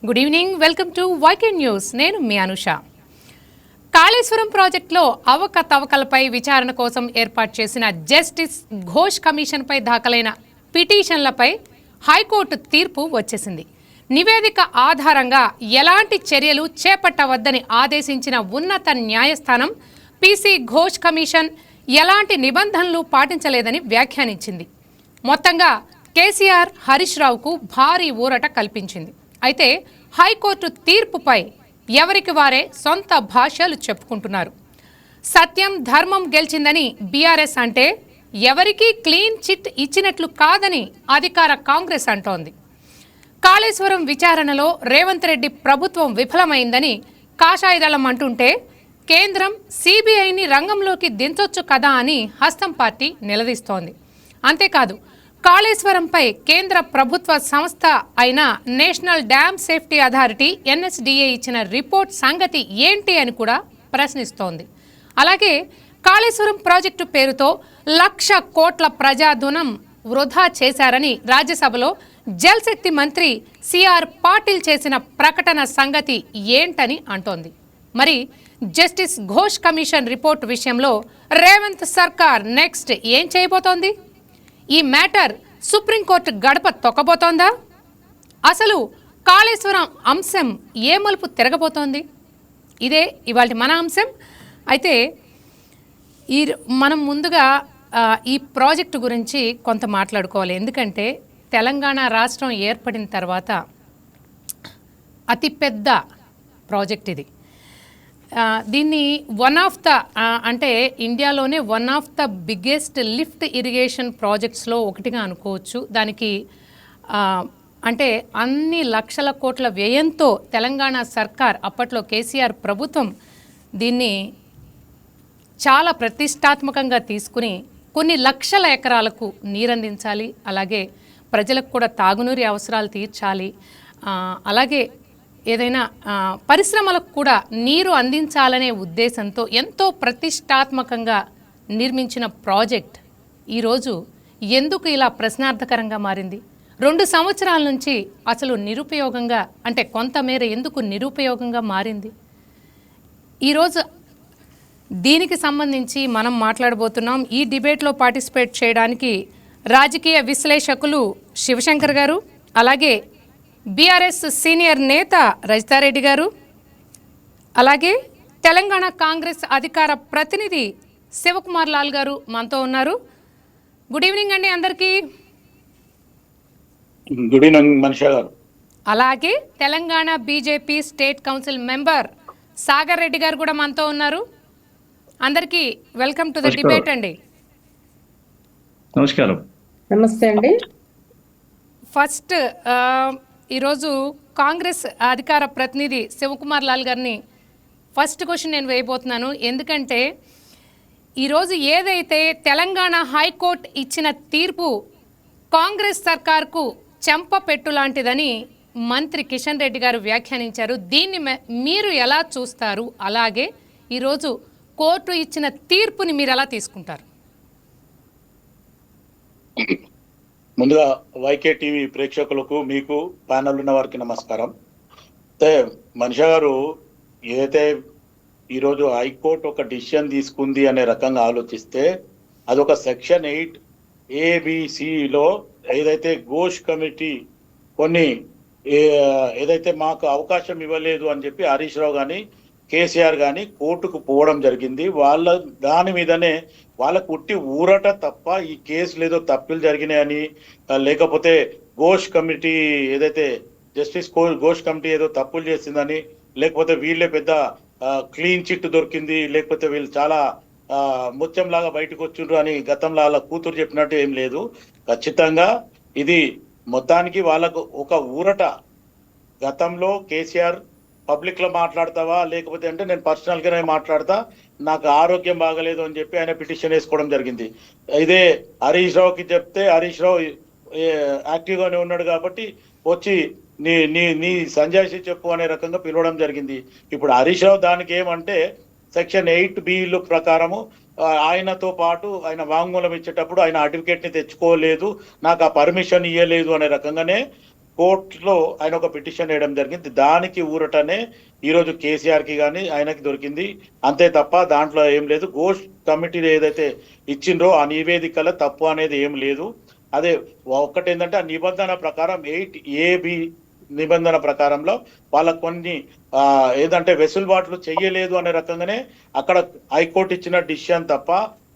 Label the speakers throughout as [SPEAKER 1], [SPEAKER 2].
[SPEAKER 1] Good evening, welcome to YK news. నేను మీ అనుష. కాళేశ్వరం ప్రాజెక్టులో అవకతవకలపై విచారణ కోసం ఏర్పాటు చేసిన జస్టిస్ ఘోష్ కమిషన్పై దాఖలైన పిటిషన్లపై హైకోర్టు తీర్పు వచ్చేసింది. నివేదిక ఆధారంగా ఎలాంటి చర్యలు చేపట్టవద్దని ఆదేశించిన ఉన్నత న్యాయస్థానం పీసీ ఘోష్ కమిషన్ ఎలాంటి నిబంధనలు పాటించలేదని వ్యాఖ్యానించింది. మొత్తంగా కేసీఆర్, హరీష్ రావుకు భారీ ఊరట కల్పించింది. అయితే హైకోర్టు తీర్పుపై ఎవరికి వారే సొంత భాషలు చెప్పుకుంటున్నారు. సత్యం, ధర్మం గెలిచిందని బీఆర్ఎస్ అంటే ఎవరికీ క్లీన్ చిట్ ఇచ్చినట్లు కాదని అధికార కాంగ్రెస్ అంటోంది. కాళేశ్వరం విచారణలో రేవంత్ రెడ్డి ప్రభుత్వం విఫలమైందని కాషాయదళం అంటుంటే కేంద్రం సిబిఐని రంగంలోకి దించొచ్చు కదా అని హస్తం పార్టీ నిలదీస్తోంది. అంతేకాదు, కాళేశ్వరంపై కేంద్ర ప్రభుత్వ సంస్థ అయిన నేషనల్ డ్యామ్ సేఫ్టీ అథారిటీ ఎన్ఎస్డిఏ ఇచ్చిన రిపోర్ట్ సంగతి ఏంటి అని కూడా ప్రశ్నిస్తోంది. అలాగే కాళేశ్వరం ప్రాజెక్టు పేరుతో 1,00,000 కోట్ల ప్రజాధనం వృధా చేశారని రాజ్యసభలో జల్శక్తి మంత్రి సిఆర్ పాటిల్ చేసిన ప్రకటన సంగతి ఏంటని అంటోంది. మరి జస్టిస్ ఘోష్ కమిషన్ రిపోర్ట్ విషయంలో రేవంత్ సర్కార్ నెక్స్ట్ ఏం చేయబోతోంది? ఈ మ్యాటర్ సుప్రీంకోర్టు గడప తొక్కబోతోందా? అసలు కాళేశ్వరం అంశం ఏ మలుపు తిరగబోతోంది? ఇదే ఇవాళ మన అంశం. అయితే మనం ముందుగా ఈ ప్రాజెక్టు గురించి కొంత మాట్లాడుకోవాలి. ఎందుకంటే తెలంగాణ రాష్ట్రం ఏర్పడిన తర్వాత అతిపెద్ద ప్రాజెక్ట్ ఇది. దీన్ని వన్ ఆఫ్ ద అంటే ఇండియాలోనే one of the biggest lift irrigation ప్రాజెక్ట్స్లో ఒకటిగా అనుకోవచ్చు. దానికి అంటే అన్ని లక్షల కోట్ల వ్యయంతో తెలంగాణ సర్కార్, అప్పట్లో కేసీఆర్ ప్రభుత్వం దీన్ని చాలా ప్రతిష్టాత్మకంగా తీసుకుని కొన్ని లక్షల ఎకరాలకు నీరందించాలి, అలాగే ప్రజలకు కూడా తాగునీరు అవసరాలు తీర్చాలి, అలాగే ఏదైనా పరిశ్రమలకు కూడా నీరు అందించాలనే ఉద్దేశంతో ఎంతో ప్రతిష్టాత్మకంగా నిర్మించిన ప్రాజెక్ట్ ఈరోజు ఎందుకు ఇలా ప్రశ్నార్థకరంగా మారింది? 2 సంవత్సరాల నుంచి అసలు నిరుపయోగంగా, అంటే కొంతమేర ఎందుకు నిరుపయోగంగా మారింది? ఈరోజు దీనికి సంబంధించి మనం మాట్లాడబోతున్నాం. ఈ డిబేట్లో పార్టిసిపేట్ చేయడానికి రాజకీయ విశ్లేషకులు శివశంకర్ గారు, అలాగే బీఆర్ఎస్ సీనియర్ నేత రజితారెడ్డి గారు, అలాగే తెలంగాణ కాంగ్రెస్ అధికార ప్రతినిధి శివకుమార్ లాల్ గారు మనతో ఉన్నారు. గుడ్ ఈవినింగ్ అండి అందరికీ.
[SPEAKER 2] గుడ్ ఈవినింగ్ మనిషా గారు.
[SPEAKER 1] అలాగే Telangana BJP state council member Sagar Reddy గారు కూడా మనతో ఉన్నారు. అందరికీ వెల్కమ్ టు ద డిబేట్ అండి.
[SPEAKER 2] నమస్కారం.
[SPEAKER 3] నమస్తే అండి.
[SPEAKER 1] ఫస్ట్ ఈరోజు కాంగ్రెస్ అధికార ప్రతినిధి శివకుమార్ లాల్ గారిని ఫస్ట్ క్వశ్చన్ నేను వేయబోతున్నాను. ఎందుకంటే ఈరోజు ఏదైతే తెలంగాణ హైకోర్టు ఇచ్చిన తీర్పు కాంగ్రెస్ సర్కార్కు చెంపపెట్టు లాంటిదని మంత్రి కిషన్ రెడ్డి గారు వ్యాఖ్యానించారు. దీన్ని మీరు ఎలా చూస్తారు? అలాగే ఈరోజు కోర్టు ఇచ్చిన తీర్పుని మీరు ఎలా తీసుకుంటారు?
[SPEAKER 2] ముందుగా వైకే టీవీ ప్రేక్షకులకు, మీకు ప్యానల్ ఉన్న వారికి నమస్కారం. అయితే మనిషా గారు, ఏదైతే ఈరోజు హైకోర్టు ఒక డిసిషన్ తీసుకుంది అనే రకంగా ఆలోచిస్తే అదొక సెక్షన్ 8 ABCలో ఏదైతే ఘోష్ కమిటీ కొన్ని ఏదైతే మాకు అవకాశం ఇవ్వలేదు అని చెప్పి హరీష్ రావు కానీ కేసీఆర్ కానీ కోర్టుకు పోవడం జరిగింది. వాళ్ళ దాని మీదనే వాళ్ళకు ఉట్టి ఊరట తప్ప ఈ కేసులు ఏదో తప్పులు జరిగినాయని, లేకపోతే ఘోష్ కమిటీ ఏదైతే జస్టిస్ ఘోష్ కమిటీ ఏదో తప్పులు చేసిందని, లేకపోతే వీళ్ళే పెద్ద క్లీన్ చిట్ దొరికింది, లేకపోతే వీళ్ళు చాలా ముత్యంలాగా బయటకు వచ్చిండ్రు అని గతంలో వాళ్ళ కూతురు చెప్పినట్టు ఏం లేదు. ఖచ్చితంగా ఇది మొత్తానికి వాళ్ళకు ఒక ఊరట. గతంలో కేసీఆర్ పబ్లిక్ లో మాట్లాడతావా, లేకపోతే అంటే నేను పర్సనల్ గానే మాట్లాడతా, నాకు ఆరోగ్యం బాగలేదు అని చెప్పి ఆయన పిటిషన్ వేసుకోవడం జరిగింది. ఇదే హరీష్ రావుకి చెప్తే హరీష్ రావు యాక్టివ్ గానే ఉన్నాడు కాబట్టి వచ్చి నీ నీ నీ సంజాయిషి చెప్పు అనే రకంగా పిలవడం జరిగింది. ఇప్పుడు హరీష్ రావు దానికి ఏమంటే సెక్షన్ 8B ప్రకారము ఆయనతో పాటు ఆయన వాంగ్మూలం ఇచ్చేటప్పుడు ఆయన అడ్వకేట్ ని తెచ్చుకోలేదు, నాకు ఆ పర్మిషన్ ఇవ్వలేదు అనే రకంగానే కోర్టులో ఆయన ఒక పిటిషన్ వేయడం జరిగింది. దానికి ఊరటనే ఈరోజు కేసీఆర్ కి కానీ ఆయనకి దొరికింది. అంతే తప్ప దాంట్లో ఏం లేదు. ఘోష్ కమిటీ ఏదైతే ఇచ్చిండ్రో ఆ నివేదికల తప్పు అనేది ఏం లేదు. అదే ఒక్కటి ఏంటంటే ఆ నిబంధన ప్రకారం 8AB నిబంధన ప్రకారంలో వాళ్ళకు కొన్ని ఏదంటే వెసులుబాట్లు చెయ్యలేదు అనే రకంగానే అక్కడ హైకోర్టు ఇచ్చిన డిసిషన్ తప్ప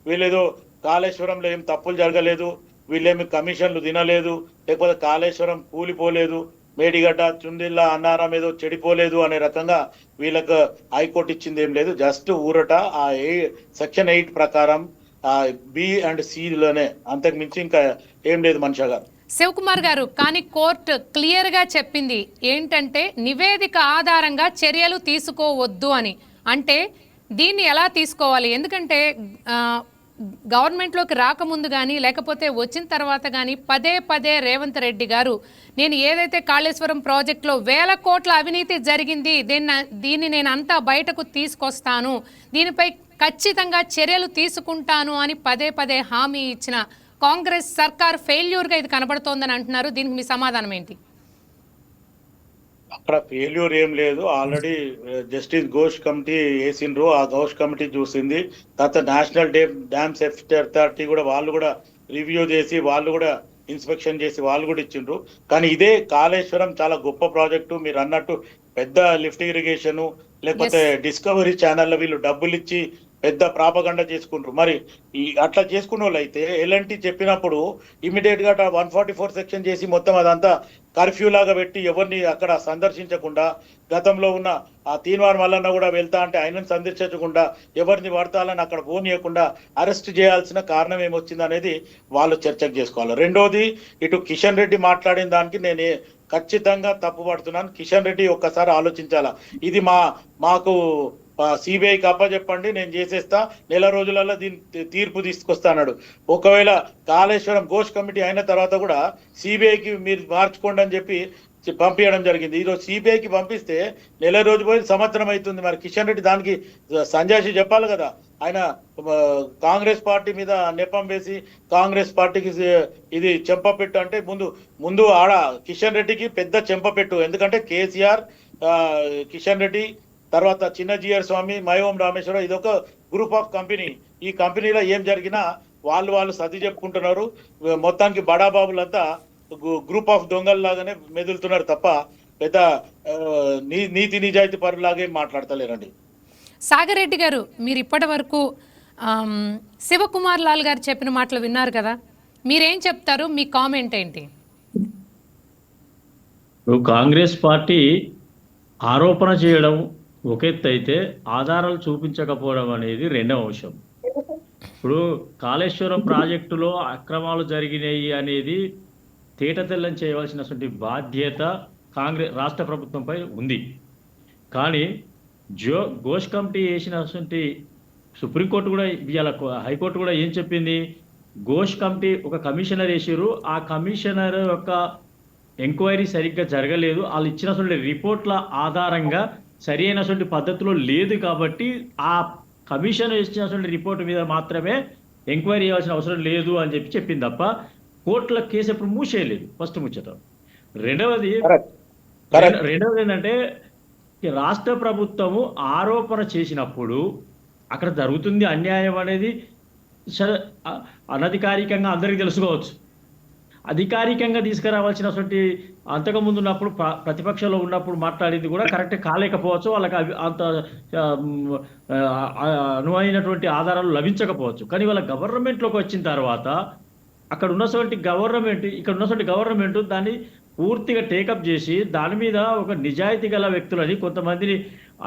[SPEAKER 2] వీళ్ళేదో కాళేశ్వరంలో ఏం తప్పులు జరగలేదు, వీళ్ళేమి కమిషన్లు తినలేదు, లేకపోతే కాళేశ్వరం కూలిపోలేదు, మేడిగడ్డ చుండిల్లా అన్నారం ఏదో చెడిపోలేదు అనే రకంగా వీళ్ళకు హైకోర్టు ఇచ్చింది ఏం లేదు. జస్ట్ ఊరట ఆ సెక్షన్ 8 ప్రకారం B and C లోనే, అంతకు మించి ఇంకా ఏం లేదు మనిషి గారు.
[SPEAKER 1] శివకుమార్ గారు, కానీ కోర్టు క్లియర్గా చెప్పింది ఏంటంటే నివేదిక ఆధారంగా చర్యలు తీసుకోవద్దు అని. అంటే దీన్ని ఎలా తీసుకోవాలి? ఎందుకంటే గవర్నమెంట్లోకి రాకముందు కానీ లేకపోతే వచ్చిన తర్వాత కానీ పదే పదే రేవంత్ రెడ్డి గారు నేను ఏదైతే కాళేశ్వరం ప్రాజెక్టులో 1000 కోట్ల అవినీతి జరిగింది, దీన్ని నేను అంతా బయటకు తీసుకొస్తాను, దీనిపై ఖచ్చితంగా చర్యలు తీసుకుంటాను అని పదే పదే హామీ ఇచ్చిన కాంగ్రెస్ సర్కార్ ఫెయిల్యూర్గా ఇది కనబడుతోందని అంటున్నారు. దీనికి మీ సమాధానం ఏంటి?
[SPEAKER 2] అక్కడ ఫెయిల్యూర్ ఏం లేదు. ఆల్రెడీ జస్టిస్ ఘోష్ కమిటీ వేసిండ్రు. ఆ ఘోష్ కమిటీ చూసింది. తర్వాత నేషనల్ డ్యామ్ సేఫ్టీ అథారిటీ కూడా వాళ్ళు కూడా రివ్యూ చేసి వాళ్ళు కూడా ఇన్స్పెక్షన్ చేసి వాళ్ళు కూడా ఇచ్చిండ్రు. కానీ ఇదే కాళేశ్వరం చాలా గొప్ప ప్రాజెక్టు. మీరు అన్నట్టు పెద్ద లిఫ్ట్ ఇరిగేషన్ లేకపోతే డిస్కవరీ ఛానల్లో వీళ్ళు డబ్బులు ఇచ్చి పెద్ద ప్రాపగండ చేసుకుంటారు. మరి అట్లా చేసుకున్న వాళ్ళు అయితే ఎల్ఎన్టీ చెప్పినప్పుడు ఇమీడియట్ గా 144 సెక్షన్ చేసి మొత్తం అదంతా కర్ఫ్యూ లాగా పెట్టి ఎవరిని అక్కడ సందర్శించకుండా, గతంలో ఉన్న ఆ తీన్వార్ మల్లన్న కూడా వెళ్తా అంటే ఆయనను సందర్శించకుండా, ఎవరిని పడతాలని అక్కడ పోనీయకుండా అరెస్ట్ చేయాల్సిన కారణం ఏమొచ్చింది అనేది వాళ్ళు చర్చకు చేసుకోవాలి. రెండోది, ఇటు కిషన్ రెడ్డి మాట్లాడిన దానికి నేను ఖచ్చితంగా తప్పు పడుతున్నాను. కిషన్ రెడ్డి ఒక్కసారి ఆలోచించాలా. ఇది మాకు సిబిఐకి అప్పచెప్పండి, నేను చేసేస్తా, నెల రోజులలో దీని తీర్పు తీసుకొస్తాడు. ఒకవేళ కాళేశ్వరం ఘోష్ కమిటీ అయిన తర్వాత కూడా సిబిఐకి మీరు మార్చుకోండి అని చెప్పి పంపించడం జరిగింది. ఈరోజు సిబిఐకి పంపిస్తే నెల రోజు పోయి సంవత్సరం అవుతుంది. మరి కిషన్ రెడ్డి దానికి సంజాషి చెప్పాలి కదా. ఆయన కాంగ్రెస్ పార్టీ మీద నెపం వేసి కాంగ్రెస్ పార్టీకి ఇది చెంపపెట్టు అంటే ముందు ఆడ కిషన్ రెడ్డికి పెద్ద చెంపపెట్టు. ఎందుకంటే కేసీఆర్, కిషన్ రెడ్డి, తర్వాత చిన్న జిఆర్ స్వామి, మైఓం రామేశ్వరరావు, ఇదొక గ్రూప్ ఆఫ్ కంపెనీ. ఈ కంపెనీలో ఏం జరిగినా వాళ్ళు సర్ది చెప్పుకుంటున్నారు. మొత్తానికి బడాబాబులంతా గ్రూప్ ఆఫ్ దొంగల్లాగానే మెదులుతున్నారు తప్ప పెద్ద నీతి నిజాయితీ పరులాగే మాట్లాడతలేరండి.
[SPEAKER 1] సాగర్ రెడ్డి గారు, మీరు ఇప్పటి వరకు శివకుమార్ లాల్ గారు చెప్పిన మాటలు విన్నారు కదా, మీరేం చెప్తారు? మీ కామెంట్ ఏంటి?
[SPEAKER 3] కాంగ్రెస్ పార్టీ ఆరోపణ చేయడం ఒక ఎత్తు అయితే ఆధారాలు చూపించకపోవడం అనేది రెండవ అంశం. ఇప్పుడు కాళేశ్వరం ప్రాజెక్టులో అక్రమాలు జరిగినాయి అనేది తేటతెల్లం చేయవలసినటువంటి బాధ్యత కాంగ్రెస్ రాష్ట్ర ప్రభుత్వంపై ఉంది. కానీ ఘోష్ కమిటీ వేసినటువంటి సుప్రీంకోర్టు కూడా ఇవాళ హైకోర్టు కూడా ఏం చెప్పింది? ఘోష్ కమిటీ ఒక కమిషనర్ వేసారు, ఆ కమిషనర్ యొక్క ఎంక్వైరీ సరిగ్గా జరగలేదు, వాళ్ళు ఇచ్చినటువంటి రిపోర్ట్ల ఆధారంగా సరి అయినటువంటి పద్ధతిలో లేదు కాబట్టి ఆ కమిషన్ ఇచ్చినటువంటి రిపోర్ట్ మీద మాత్రమే ఎంక్వైరీ చేయాల్సిన అవసరం లేదు అని చెప్పింది తప్ప కోర్టుల కేసు ఎప్పుడు మూసేయలేదు. ఫస్ట్ ముచ్చట. రెండవది ఏంటంటే రాష్ట్ర ప్రభుత్వము ఆరోపణ చేసినప్పుడు అక్కడ జరుగుతుంది అన్యాయం అనేది అనధికారికంగా అందరికీ తెలుసుకోవచ్చు. అధికారికంగా తీసుకురావాల్సినటువంటి అంతకుముందు ఉన్నప్పుడు ప్రతిపక్షంలో ఉన్నప్పుడు మాట్లాడింది కూడా కరెక్ట్ కాలేకపోవచ్చు, వాళ్ళకి అంత అనువైనటువంటి ఆధారాలు లభించకపోవచ్చు. కానీ వాళ్ళ గవర్నమెంట్లోకి వచ్చిన తర్వాత అక్కడ ఉన్నటువంటి గవర్నమెంట్, ఇక్కడ ఉన్నటువంటి గవర్నమెంట్ దాన్ని పూర్తిగా టేకప్ చేసి దాని మీద ఒక నిజాయితీ గల వ్యక్తులని, కొంతమందిని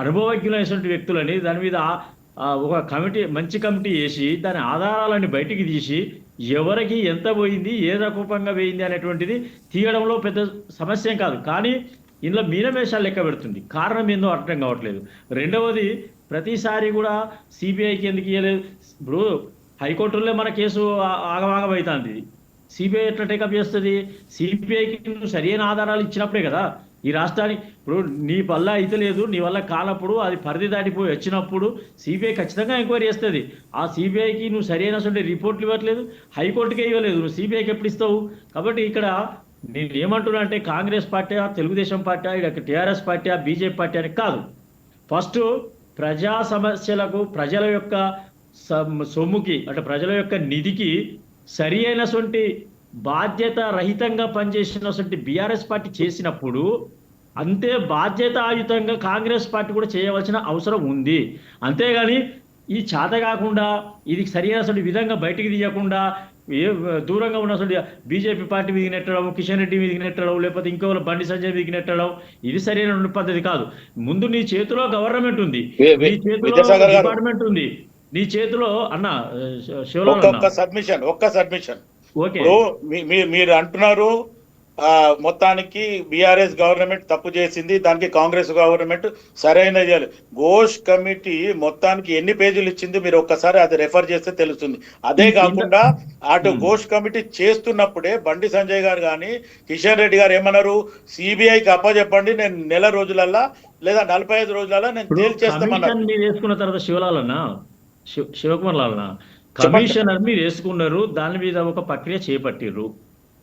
[SPEAKER 3] అనుభవజ్ఞులైనటువంటి వ్యక్తులని దాని మీద ఒక మంచి కమిటీ వేసి దాని ఆధారాలని బయటికి తీసి ఎవరికి ఎంత పోయింది, ఏ రూపంగా పోయింది అనేటువంటిది తీయడంలో పెద్ద సమస్య కాదు. కానీ ఇందులో మీనమేషాలు లెక్క పెడుతుంది. కారణం ఏందో అర్థం కావట్లేదు. రెండవది, ప్రతిసారి కూడా సిబిఐకి ఎందుకు ఇవ్వలేదు? ఇప్పుడు హైకోర్టులో మన కేసు ఆగమాగమవుతుంది, సిబిఐ ఎట్లా టేకప్ చేస్తుంది? సిబిఐకి నువ్వు సరైన ఆధారాలు ఇచ్చినప్పుడే కదా ఈ రాష్ట్రానికి. ఇప్పుడు నీ వల్ల అయితే లేదు, నీ వల్ల కానప్పుడు, అది పరిధి దాటిపోయి వచ్చినప్పుడు సిబిఐ ఖచ్చితంగా ఎంక్వైరీ చేస్తుంది. ఆ సిబిఐకి నువ్వు సరైనటువంటి రిపోర్ట్లు ఇవ్వట్లేదు, హైకోర్టుకే ఇవ్వలేదు, నువ్వు సిబిఐకి ఎప్పుడు ఇస్తావు? కాబట్టి ఇక్కడ నేను ఏమంటున్నా అంటే కాంగ్రెస్ పార్టీ, తెలుగుదేశం పార్టీ, ఇక టీఆర్ఎస్ పార్టీ, బీజేపీ పార్టీ అని కాదు. ఫస్ట్ ప్రజా సమస్యలకు, ప్రజల యొక్క సొమ్ముకి అంటే ప్రజల యొక్క నిధికి సరి అయినటువంటి బాధ్యత రహితంగా పనిచేసినటువంటి బీఆర్ఎస్ పార్టీ చేసినప్పుడు అంతే బాధ్యతాయుతంగా కాంగ్రెస్ పార్టీ కూడా చేయవలసిన అవసరం ఉంది. అంతేగాని ఈ చేత కాకుండా ఇది సరైనటువంటి విధంగా బయటికి తీయకుండా దూరంగా ఉన్నటువంటి బీజేపీ పార్టీ మీదకి నెట్టడం, కిషన్ రెడ్డి మీదకి నెట్టడం, లేకపోతే ఇంకో బండి సంజయ్ మీదకి నెట్టడం ఇది సరైన పద్ధతి కాదు. ముందు నీ చేతిలో గవర్నమెంట్ ఉంది, నీ చేతిలో డిపార్ట్మెంట్ ఉంది, నీ చేతిలో అన్న
[SPEAKER 2] ఒక్క సబ్మిషన్
[SPEAKER 3] ఓకే.
[SPEAKER 2] మీరు అంటున్నారు మొత్తానికి బీఆర్ఎస్ గవర్నమెంట్ తప్పు చేసింది, దానికి కాంగ్రెస్ గవర్నమెంట్ సరైనది చేయాలి. ఘోష్ కమిటీ మొత్తానికి ఎన్ని పేజీలు ఇచ్చింది మీరు ఒక్కసారి అది రెఫర్ చేస్తే తెలుస్తుంది. అదే కాకుండా అటు ఘోష్ కమిటీ చేస్తున్నప్పుడే బండి సంజయ్ గారు కానీ కిషన్ రెడ్డి గారు ఏమన్నారు, సిబిఐకి అప్పచెప్పండి, నేను నెల రోజులల్లా లేదా 45 రోజులలో నేను తేల్చేస్తామన్నారు.
[SPEAKER 3] మీరు వేసుకున్న తర్వాత శివకుమార్ లాలన్న కమిషనర్ మీరు వేసుకున్నారు, దాని మీద ఒక ప్రక్రియ చేపట్టిర్రు.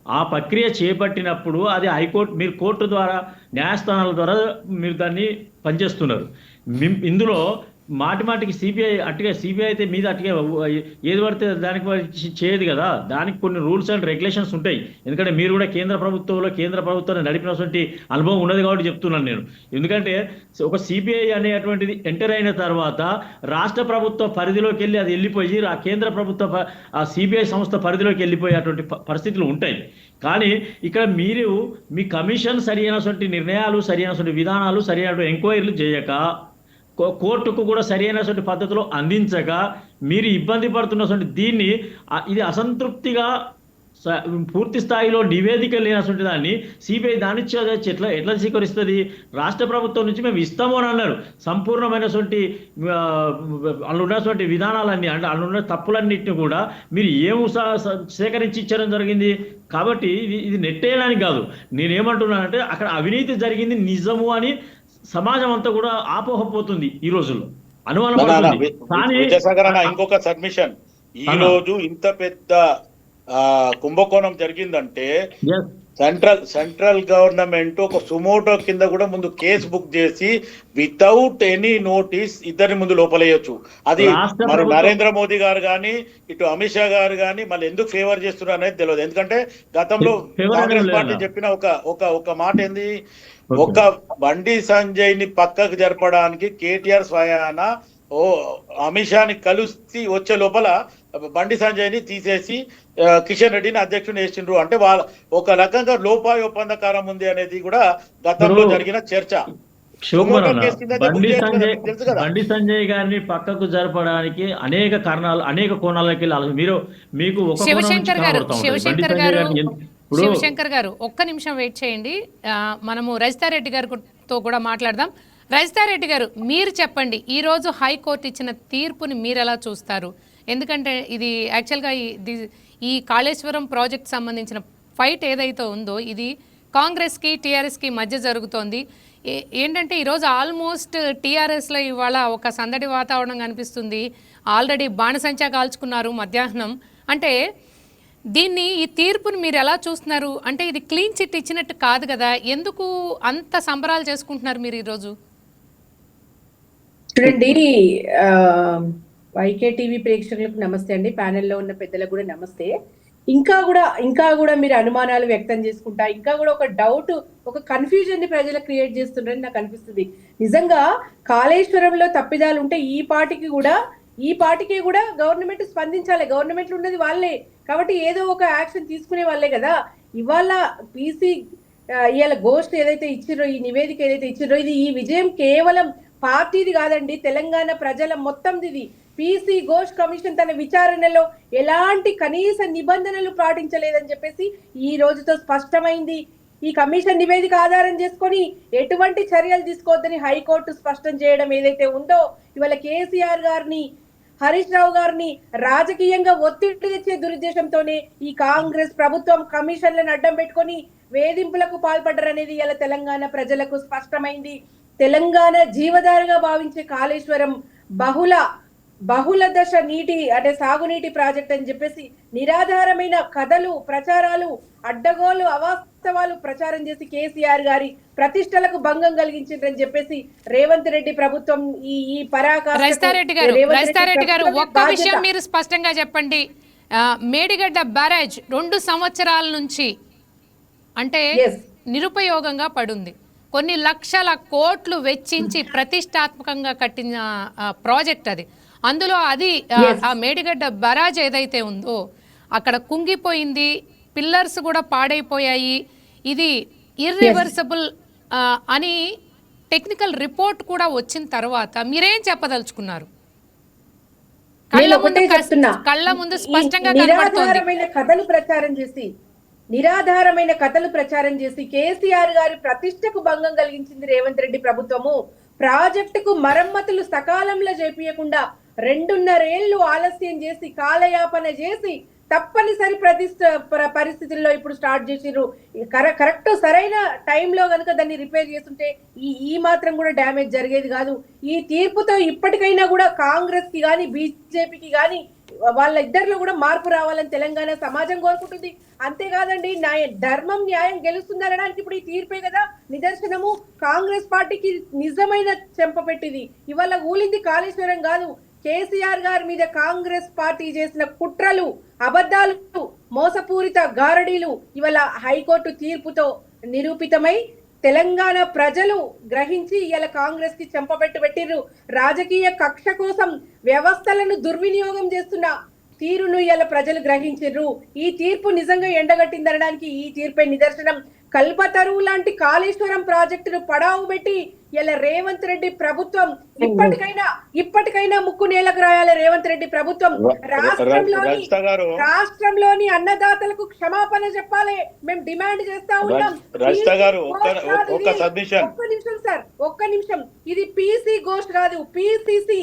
[SPEAKER 3] ఆ ప్రక్రియ చేపట్టినప్పుడు అది హైకోర్టు, మీరు కోర్టు ద్వారా, న్యాయస్థానాల ద్వారా మీరు దాన్ని పనిచేస్తున్నారు. ఇందులో మాటికి సిబిఐ అయితే మీద అటుగా ఏది పడితే దానికి చేయదు కదా. దానికి కొన్ని రూల్స్ అండ్ రెగ్యులేషన్స్ ఉంటాయి. ఎందుకంటే మీరు కూడా కేంద్ర ప్రభుత్వాన్ని నడిపినటువంటి అనుభవం ఉన్నది కాబట్టి చెప్తున్నాను నేను. ఎందుకంటే ఒక సిబిఐ అనేటువంటిది ఎంటర్ అయిన తర్వాత రాష్ట్ర ప్రభుత్వ పరిధిలోకి వెళ్ళి అది వెళ్ళిపోయి ఆ కేంద్ర ప్రభుత్వ సిబిఐ సంస్థ పరిధిలోకి వెళ్ళిపోయేటువంటి పరిస్థితులు ఉంటాయి. కానీ ఇక్కడ మీరు మీ కమిషన్ సరైనటువంటి నిర్ణయాలు, సరైనటువంటి విధానాలు, సరైనటువంటి ఎంక్వైరీలు చేయక, కోర్టుకు కూడా సరైనటువంటి పద్ధతిలో అందించక మీరు ఇబ్బంది పడుతున్నటువంటి దీన్ని, ఇది అసంతృప్తిగా పూర్తి స్థాయిలో నివేదిక లేనటువంటి దాన్ని సిబిఐ దాన్ని ఎట్లా స్వీకరిస్తుంది? రాష్ట్ర ప్రభుత్వం నుంచి మేము ఇస్తాము అని అన్నారు. సంపూర్ణమైనటువంటి అందులో ఉన్నటువంటి విధానాలన్నీ, అంటే అందులో ఉన్న తప్పులన్నింటినీ కూడా మీరు సేకరించి ఇచ్చడం జరిగింది. కాబట్టి ఇది నెట్టేయడానికి కాదు. నేనేమంటున్నానంటే అక్కడ అవినీతి జరిగింది నిజము అని సమాజం అంతా కూడా ఆపోహపోతుంది ఈ రోజుల్లో, అనుమానం.
[SPEAKER 2] ఇంకొక సబ్మిషన్, ఈ రోజు ఇంత పెద్ద కుంభకోణం జరిగిందంటే సెంట్రల్ గవర్నమెంట్ ఒక సుమోటో కింద కూడా ముందు కేసు బుక్ చేసి వితౌట్ ఎనీ నోటీస్ ఇద్దరిని ముందు లోపలేయొచ్చు. అది మరి నరేంద్ర మోదీ గారు కానీ ఇటు అమిత్ షా గారు కానీ మళ్ళీ ఎందుకు ఫేవర్ చేస్తున్నారు అనేది తెలియదు. ఎందుకంటే గతంలో కాంగ్రెస్ పార్టీ చెప్పిన ఒక మాట ఏంది, ఒక బండి సంజయ్ ని పక్కకు జరపడానికి కేటీఆర్ స్వయాన అమిత్ షాని కలిసి వచ్చే లోపల బండి సంజయ్ ని తీసేసి కిషన్ రెడ్డిని అధ్యక్షుని వేసిండ్రు. అంటే వాళ్ళ ఒక రకంగా లోపాయొప్పందకారం ఉంది అనేది కూడా గతంలో జరిగిన చర్చ.
[SPEAKER 3] బండి సంజయ్ గారిని పక్కకు జరపడానికి అనేక కారణాలు, అనేక కోణాలకి మీకు
[SPEAKER 1] శివశంకర్ గారు ఒక్క నిమిషం వెయిట్ చేయండి. మనము రజితారెడ్డి గారితో కూడా మాట్లాడదాం. రజితారెడ్డి గారు, మీరు చెప్పండి, ఈరోజు హైకోర్టు ఇచ్చిన తీర్పుని మీరు ఎలా చూస్తారు? ఎందుకంటే ఇది యాక్చువల్గా ఈ కాళేశ్వరం ప్రాజెక్ట్ సంబంధించిన ఫైట్ ఏదైతే ఉందో ఇది కాంగ్రెస్కి టీఆర్ఎస్కి మధ్య జరుగుతోంది. ఏంటంటే ఈరోజు ఆల్మోస్ట్ టీఆర్ఎస్లో ఇవాళ ఒక సందడి వాతావరణం కనిపిస్తుంది. ఆల్రెడీ బాణసంచా కాల్చుకున్నారు మధ్యాహ్నం. అంటే ఈ తీర్పుని మీరు ఎలా చూస్తున్నారు? అంటే ఇది క్లీన్ చిట్ ఇచ్చినట్టు కాదు కదా, ఎందుకు అంత సంబరాలు చేసుకుంటున్నారు మీరు ఈరోజు?
[SPEAKER 4] చూడండి, వైకే టీవీ ప్రేక్షకులకు నమస్తే అండి, ప్యానెల్లో ఉన్న పెద్దలకు కూడా నమస్తే. ఇంకా కూడా మీరు అనుమానాలు వ్యక్తం చేసుకుంటా, ఇంకా కూడా ఒక డౌట్, ఒక కన్ఫ్యూజన్ ని ప్రజలకు క్రియేట్ చేస్తుంటారని నాకు అనిపిస్తుంది. నిజంగా కాళేశ్వరంలో తప్పిదాలు ఉంటే ఈ పార్టీకి కూడా గవర్నమెంట్ స్పందించాలి. గవర్నమెంట్ ఉన్నది వాళ్ళే కాబట్టి ఏదో ఒక యాక్షన్ తీసుకునే వాళ్ళే కదా. ఇవాళ ఇవాళ ఘోష్ ఏదైతే ఇచ్చిరో, ఈ నివేదిక ఏదైతే ఇచ్చిరో, ఇది ఈ విజయం కేవలం పార్టీది కాదండి, తెలంగాణ ప్రజల మొత్తంది. పీసీ ఘోష్ కమిషన్ తన విచారణలో ఎలాంటి కనీస నిబంధనలు పాటించలేదని చెప్పేసి ఈ రోజుతో స్పష్టమైంది. ఈ కమిషన్ నివేదిక ఆధారం చేసుకొని ఎటువంటి చర్యలు తీసుకోవద్దని హైకోర్టు స్పష్టం చేయడం ఏదైతే ఉందో, ఇవాళ కేసీఆర్ గారిని, హరీష్ రావు గారిని రాజకీయంగా ఒత్తిడి తెచ్చే దురుద్దేశంతోనే ఈ కాంగ్రెస్ ప్రభుత్వం కమిషన్లను అడ్డం పెట్టుకొని వేధింపులకు పాల్పడ్డారనేది ఇలా తెలంగాణ ప్రజలకు స్పష్టమైంది. తెలంగాణ జీవధారగా భావించే కాళేశ్వరం బహుళ దశ నీటి అంటే సాగునీటి ప్రాజెక్ట్ అని చెప్పేసి నిరాధారమైన కథలు, ప్రచారాలు, అడ్డగోలు, అవాస్తవాలు ప్రచారం చేసి కేసీఆర్ గారి ప్రతిష్టలకు భంగం కలిగించిందని చెప్పేసి రేవంత్ రెడ్డి ప్రభుత్వం ఈ పరాకాష్ఠకు
[SPEAKER 1] రజితారెడ్డి గారు ఒక్క
[SPEAKER 4] బాధ్యత.
[SPEAKER 1] విషయం మీరు స్పష్టంగా చెప్పండి. మేడిగడ్డ బ్యారేజ్ 2 సంవత్సరాల నుంచి అంటే
[SPEAKER 4] Yes.
[SPEAKER 1] నిరుపయోగంగా పడుంది. కొన్ని లక్షల కోట్లు వెచ్చించి ప్రతిష్టాత్మకంగా కట్టిన ప్రాజెక్ట్ అది. అందులో అది ఆ మేడిగడ్డ బ్యారేజ్ ఏదైతే ఉందో అక్కడ కుంగిపోయింది, పిల్లర్స్ కూడా పాడైపోయాయి. ఇది ఇర్రివర్సిబుల్ అని టెక్నికల్ రిపోర్ట్ కూడా వచ్చిన తర్వాత మీరేం చెప్పదలుచుకున్నారు?
[SPEAKER 4] నేను ఒకటే చెప్తున్నా,
[SPEAKER 1] కళ్ళ ముందు స్పష్టంగా కనబడుతోంది.
[SPEAKER 4] నిరాధారమైన కథలు ప్రచారం చేసి కేసీఆర్ గారి ప్రతిష్టకు భంగం కలిగించింది రేవంత్ రెడ్డి ప్రభుత్వము. ప్రాజెక్టుకు మరమ్మతులు సకాలంలో చేపియకుండా 2.5 ఏళ్లు ఆలస్యం చేసి కాలయాపన చేసి తప్పనిసరి పరిస్థితుల్లో ఇప్పుడు స్టార్ట్ చేసిర్రు. కరెక్ట్ సరైన టైంలో కనుక దాన్ని రిపేర్ చేస్తుంటే ఈ మాత్రం కూడా డ్యామేజ్ జరిగేది కాదు. ఈ తీర్పుతో ఇప్పటికైనా కూడా కాంగ్రెస్ కి గాని బీజేపీకి గాని వాళ్ళ ఇద్దరిలో కూడా మార్పు రావాలని తెలంగాణ సమాజం కోరుకుంటుంది. అంతేకాదండి, ధర్మం న్యాయం గెలుస్తుందనడానికి ఇప్పుడు ఈ తీర్పే కదా నిదర్శనము. కాంగ్రెస్ పార్టీకి నిజమైన చెంప పెట్టింది. ఇవాళ ఊలింది కాళేశ్వరం కాదు, కేసీఆర్ గారి మీద కాంగ్రెస్ పార్టీ చేసిన కుట్రలు, అబద్ధాలు, మోసపూరిత గారడీలు ఇవాళ హైకోర్టు తీర్పుతో నిరూపితమై తెలంగాణ ప్రజలు గ్రహించి ఇవాళ కాంగ్రెస్ కి పెట్టిర్రు. రాజకీయ కక్ష కోసం వ్యవస్థలను దుర్వినియోగం చేస్తున్న తీరును ఇవాళ ప్రజలు గ్రహించిర్రు. ఈ తీర్పు నిజంగా ఎండగట్టిందనడానికి ఈ తీర్పే నిదర్శనం. కల్పతరువు లాంటి కాళేశ్వరం ప్రాజెక్టును పడావు పెట్టి ఇలా రేవంత్ రెడ్డి ప్రభుత్వం ఇప్పటికైనా ముక్కు నేలకు రాయాలి. రేవంత్ రెడ్డి ప్రభుత్వం రాష్ట్రంలోని అన్నదాతలకు క్షమాపణ చెప్పాలి. మేము డిమాండ్ చేస్తా ఉన్నాం. ఒక్క నిమిషం ఇది పీసీ గోష్ట్ కాదు, పీసీసీ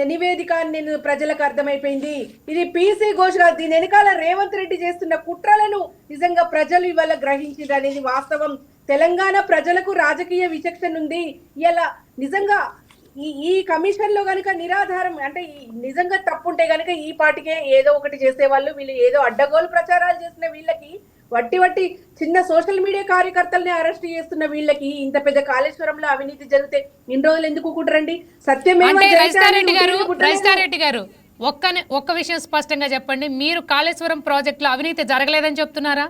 [SPEAKER 4] నివేదిక నేను ప్రజలకు అర్థమైపోయింది. ఇది పీసీ ఘోష్ కాదు. దీని వెనకాల రేవంత్ రెడ్డి చేస్తున్న కుట్రలను నిజంగా ప్రజలు ఇవాళ గ్రహించారు అనేది వాస్తవం. తెలంగాణ ప్రజలకు రాజకీయ విచక్షణ ఉంది. ఇలా నిజంగా ఈ కమిషన్ లో గనుక నిరాధారం అంటే నిజంగా తప్పుంటే గనుక ఈ పార్టీకే ఏదో ఒకటి చేసేవాళ్ళు. వీళ్ళు ఏదో అడ్డగోలు ప్రచారాలు చేసిన వీళ్ళకి వట్టి చిన్న సోషల్ మీడియా కార్యకర్తల్ని అరెస్ట్ చేస్తున్న వీళ్ళకి ఇంత పెద్ద కాళేశ్వరంలో అవినీతి జరిగితే ఇన్ని రోజులు ఎందుకు కూకుంటారండి?
[SPEAKER 1] రజితారెడ్డి గారు ఒక్క విషయం స్పష్టంగా చెప్పండి. మీరు కాళేశ్వరం ప్రాజెక్ట్ లో అవినీతి జరగలేదని చెప్తున్నారా?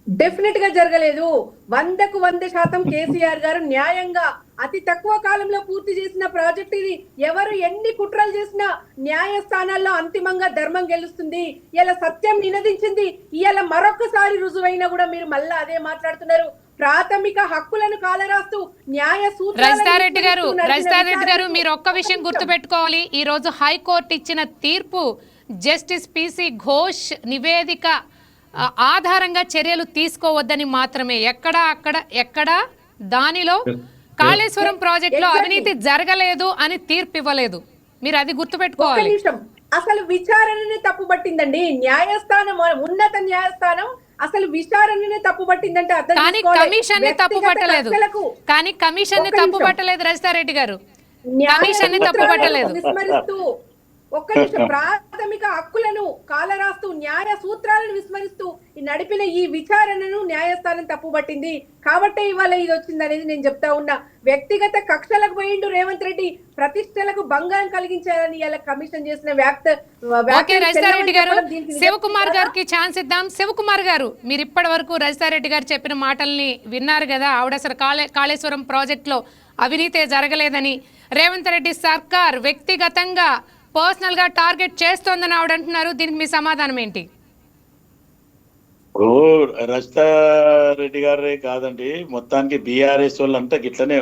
[SPEAKER 4] డెఫినెట్ గా జరగలేదు. 100కు 100% కేసీఆర్ గారు న్యాయంగా అతి తక్కువ కాలంలో పూర్తి చేసిన ప్రాజెక్ట్ ఇది. ఎవరు ఎన్ని కుట్రలు చేసినా న్యాయస్థానాల్లో అంతిమంగా ధర్మం గెలుస్తుంది. ఇలా సత్యం నినదించింది. ఇలా మరొకసారి రుజువైనా కూడా మీరు మళ్ళా అదే మాట్లాడుతున్నారు. ప్రాథమిక హక్కులను కాలరాస్తూ న్యాయ
[SPEAKER 1] రజితారెడ్డి గారు మీరు ఒక్క విషయం గుర్తుపెట్టుకోవాలి. ఈ రోజు హైకోర్టు ఇచ్చిన తీర్పు జస్టిస్ పిసి ఘోష్ నివేదిక ఆధారంగా చర్యలు తీసుకోవద్దని మాత్రమే. ఎక్కడ దానిలో కాళేశ్వరం ప్రాజెక్ట్ లో అవినీతి జరగలేదు అని తీర్పు ఇవ్వలేదు. మీరు అది గుర్తుపెట్టుకోవాలి.
[SPEAKER 4] అసలు విచారణనే తప్పుపట్టిందండి న్యాయస్థానం, ఉన్నత న్యాయస్థానం అసలు విచారణనే తప్పుపట్టిందంటే
[SPEAKER 1] కానీ కమిషన్ ని తప్పు పట్టలేదు రజితారెడ్డి గారు. కమిషన్ ని తప్పు పట్టలేదు.
[SPEAKER 4] విస్మరిస్తూ ఒక్క నిమిషం ప్రాథమిక హక్కులను కాలరాస్తూ న్యాయ సూత్రాలను విస్మరిస్తూ నడిపిన ఈ విచారణను న్యాయస్థానం తప్పుపట్టింది. కాబట్టే ఇవాళ ఇది వచ్చింది అనేది నేను చెప్తా ఉన్నా. వ్యక్తిగత కక్షలకు పోయిండు రేవంత్ రెడ్డి, ప్రతిష్టలకు భంగం కలిగించాలని ఇలా కమిషన్ చేసిన
[SPEAKER 1] రజితారెడ్డి గారు శివకుమార్ గారికి ఛాన్స్ ఇద్దాం. శివకుమార్ గారు, మీరు ఇప్పటి వరకు రజితారెడ్డి గారు చెప్పిన మాటల్ని విన్నారు కదా. ఆవిడ అసలు కాళేశ్వరం ప్రాజెక్ట్ లో అవినీతే జరగలేదని, రేవంత్ రెడ్డి సర్కార్ వ్యక్తిగతంగా పర్సనల్ గా టార్గెట్ చేస్తోందని ఆవిడ అంటున్నారు. దీనికి మీ సమాధానం ఏంటి?
[SPEAKER 2] రజితారెడ్డి గారే కాదండి, మొత్తానికి బీఆర్ఎస్ వాళ్ళంతా గిట్లనే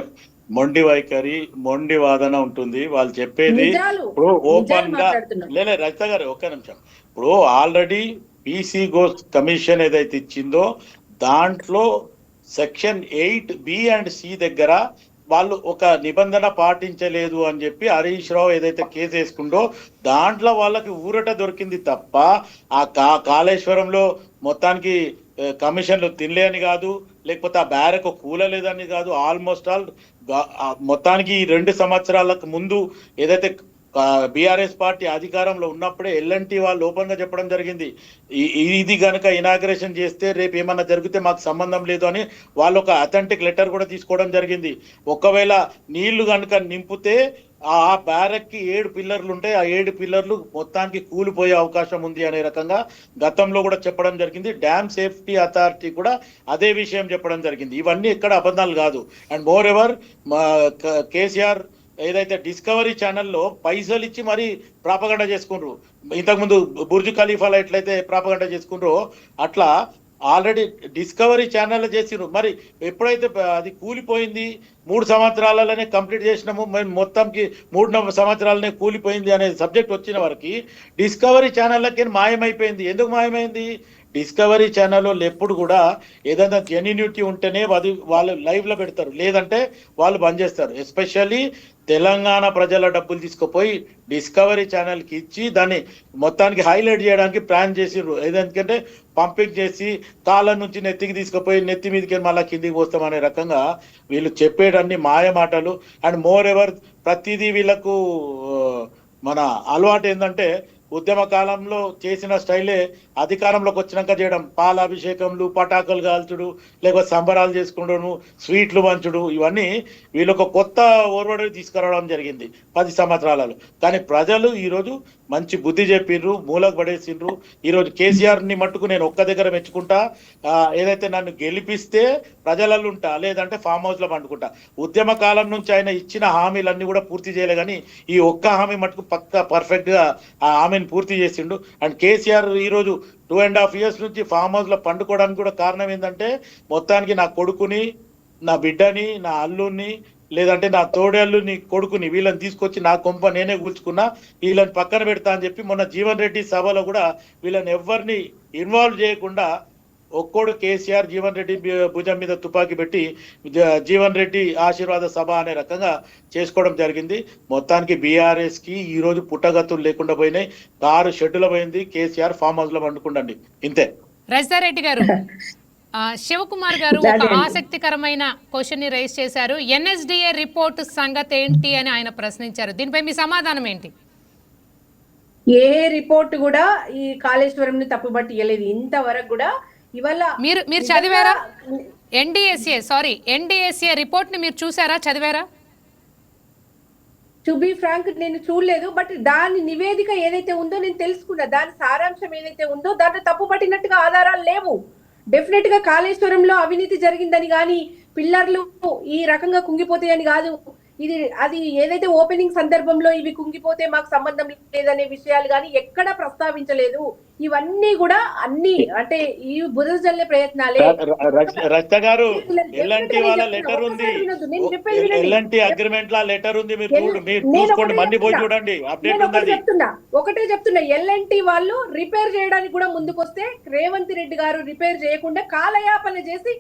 [SPEAKER 2] మొండి వైఖరి, మొండి వాదన ఉంటుంది. వాళ్ళు చెప్పేది ఇప్పుడు ఓపెన్ గా రజిత గారు ఒక్క నిమిషం. ఇప్పుడు ఆల్రెడీ పీసీ ఘోష్ కమిషన్ ఏదైతే ఇచ్చిందో దాంట్లో సెక్షన్ 8B అండ్ C దగ్గర వాళ్ళు ఒక నిబంధన పాటించలేదు అని చెప్పి హరీష్ రావు ఏదైతే కేసు వేసుకుందో దాంట్లో వాళ్ళకి ఊరట దొరికింది తప్ప ఆ కాళేశ్వరంలో మొత్తానికి కమిషన్లు తినలే అని కాదు, లేకపోతే ఆ బ్యారెక్ కూలలేదని కాదు. ఆల్మోస్ట్ ఆల్ మొత్తానికి 2 సంవత్సరాలకు ముందు ఏదైతే బీఆర్ఎస్ పార్టీ అధికారంలో ఉన్నప్పుడే ఎల్ఎన్టీ వాళ్ళు ఓపెన్ గా చెప్పడం జరిగింది, ఇది గనక ఇనాగ్రేషన్ చేస్తే రేపు ఏమన్నా జరిగితే మాకు సంబంధం లేదు అని వాళ్ళు ఒక అథెంటిక్ లెటర్ కూడా తీసుకోవడం జరిగింది. ఒకవేళ నీళ్లు కనుక నింపితే ఆ బ్యారక్ కి 7 పిల్లర్లు ఉంటాయి, ఆ 7 పిల్లర్లు మొత్తానికి కూలిపోయే అవకాశం ఉంది అనే రకంగా గతంలో కూడా చెప్పడం జరిగింది. డ్యామ్ సేఫ్టీ అథారిటీ కూడా అదే విషయం చెప్పడం జరిగింది. ఇవన్నీ ఎక్కడ అబద్ధాలు కాదు. అండ్ మోర్ ఎవర్ కేసీఆర్ ఏదైతే డిస్కవరీ ఛానల్లో పైసలు ఇచ్చి మరి ప్రాపగండ చేసుకుండ్రు, ఇంతకుముందు బుర్జ్ ఖలీఫాలో ఎట్లయితే ప్రాపగండ చేసుకుండ్రో అట్లా ఆల్రెడీ డిస్కవరీ ఛానల్లో చేసిరు. మరి ఎప్పుడైతే అది కూలిపోయింది 3 సంవత్సరాలలోనే కంప్లీట్ చేసినాము, మేము మొత్తంకి 3 సంవత్సరాలనే కూలిపోయింది అనే సబ్జెక్ట్ వచ్చిన వరకు డిస్కవరీ ఛానళ్ళకి మాయమైపోయింది. ఎందుకు మాయమైంది? డిస్కవరీ ఛానల్లో ఎప్పుడు కూడా ఏదైనా జెన్యూనిటీ ఉంటేనే అది వాళ్ళు లైవ్లో పెడతారు, లేదంటే వాళ్ళు బంద్ చేస్తారు. ఎస్పెషల్లీ తెలంగాణ ప్రజల డబ్బులు తీసుకుపోయి డిస్కవరీ ఛానల్కి ఇచ్చి దాన్ని మొత్తానికి హైలైట్ చేయడానికి ప్లాన్ చేసిర్రు. ఏదంటే పంపింగ్ చేసి కాళ్ళ నుంచి నెత్తికి తీసుకుపోయి నెత్తి మీదకి మళ్ళీ కిందికి పోస్తామనే రకంగా వీళ్ళు చెప్పేటన్ని మాయ మాటలు. అండ్ మోర్ ఎవర్ ప్రతిదీ వీళ్ళకు మన అలవాటు ఏంటంటే ఉద్యమ కాలంలో చేసిన స్టైలే అధికారంలోకి వచ్చినాక చేయడం, పాలాభిషేకంలు, పటాకులు కాల్చుడు, లేకపోతే సంబరాలు చేసుకుంటూ స్వీట్లు పంచుడు, ఇవన్నీ వీళ్ళొక కొత్త ఓర్వడి తీసుకురావడం జరిగింది 10 సంవత్సరాలలో. కానీ ప్రజలు ఈరోజు మంచి బుద్ధి చెప్పిర్రు, మూలకు పడేసిండ్రు. ఈరోజు కేసీఆర్ని మట్టుకు నేను ఒక్క దగ్గర మెచ్చుకుంటా, ఏదైతే నన్ను గెలిపిస్తే ప్రజలలో ఉంటా, లేదంటే ఫామ్ హౌస్లో పండుకుంటా. ఉద్యమ కాలం నుంచి ఆయన ఇచ్చిన హామీలన్నీ కూడా పూర్తి చేయలే, కానీ ఈ ఒక్క హామీ మట్టుకు పక్కా పర్ఫెక్ట్గా ఆ హామీని పూర్తి చేసిండు. అండ్ కేసీఆర్ ఈరోజు 2.5 years నుంచి ఫామ్ హౌస్లో పండుకోవడానికి కూడా కారణం ఏంటంటే మొత్తానికి నా కొడుకుని, నా బిడ్డని, నా అల్లుని, లేదంటే నా తోడేళ్ళుని కొడుకుని వీళ్ళని తీసుకొచ్చి నా కొంప నేనే కూల్చుకున్నా, వీళ్ళని పక్కన పెడతా అని చెప్పి మొన్న జీవన్ రెడ్డి సభలో కూడా వీళ్ళని ఎవరిని ఇన్వాల్వ్ చేయకుండా ఒక్కోడు కేసీఆర్ జీవన్ రెడ్డి భుజం మీద తుపాకీ పెట్టి జీవన్ రెడ్డి ఆశీర్వాద సభ అనే రకంగా చేసుకోవడం జరిగింది. మొత్తానికి బీఆర్ఎస్ కి ఈ రోజు పుట్టగతులు లేకుండా పోయినాయి. కారు షెడ్డులో పోయింది, కేసీఆర్ ఫామ్ హౌస్ లో పండుకుండండి. ఇంతే.
[SPEAKER 1] రజితారెడ్డి గారు, శివకుమార్ గారు ఒక ఆసక్తికరమైన క్వశ్చన్ ని రైజ్ చేశారు. ఎన్ఎస్డిఏ రిపోర్ట్ సంగతి ఏంటి అని ఆయన ప్రశ్నించారు. దీనిపై మీ సమాధానం ఏంటి?
[SPEAKER 4] ఏ రిపోర్ట్ కూడా ఈ కాళేశ్వరం ని తప్పుబట్టి ఇవ్వలేదు ఇంతవరకు కూడా. ఇవాళ
[SPEAKER 1] మీరు చదివారా? ఎన్డిఎస్ఏ రిపోర్ట్ ని మీరు చూసారా, చదివారా?
[SPEAKER 4] టు బి ఫ్రాంక్ నేను చూడలేదు, బట్ దాని నివేదిక ఏదైతే ఉందో నేను తెలుసుకున్నా. దాని సారాంశం ఏదైతే ఉందో దాంట్లో తప్పు పట్టినట్టుగా ఆధారాలు లేవు. డెఫినెట్ గా కాళేశ్వరంలో అవినీతి జరిగిందని కానీ, పిల్లర్లు ఈ రకంగా కుంగిపోతాయని కాదు, ఇది అది ఏదైతే ఓపెనింగ్ సందర్భంలో ఇవి కుంగిపోతే మాకు సంబంధం లేదనే విషయాలు కానీ ఎక్కడా ప్రస్తావించలేదు. ఇవన్నీ కూడా అన్ని అంటే ఈ బురద జల్లే ప్రయత్నాలే.
[SPEAKER 2] రజిత గారు, ఎల్ఎన్టీ వాళ్ళ లెటర్ ఉంది, ఎల్ఎన్టీ అగ్రిమెంట్ లా లెటర్ ఉంది, మీరు చూసుకోండి, మళ్ళీ పోయి చూడండి, అప్డేట్ ఉంది.
[SPEAKER 4] ఒకటే చెప్తున్నా, ఎల్ఎన్టీ వాళ్ళు రిపేర్ చేయడానికి కూడా ముందుకొస్తే రేవంత్ రెడ్డి గారు రిపేర్ చేయకుండా కాలయాపన చేసి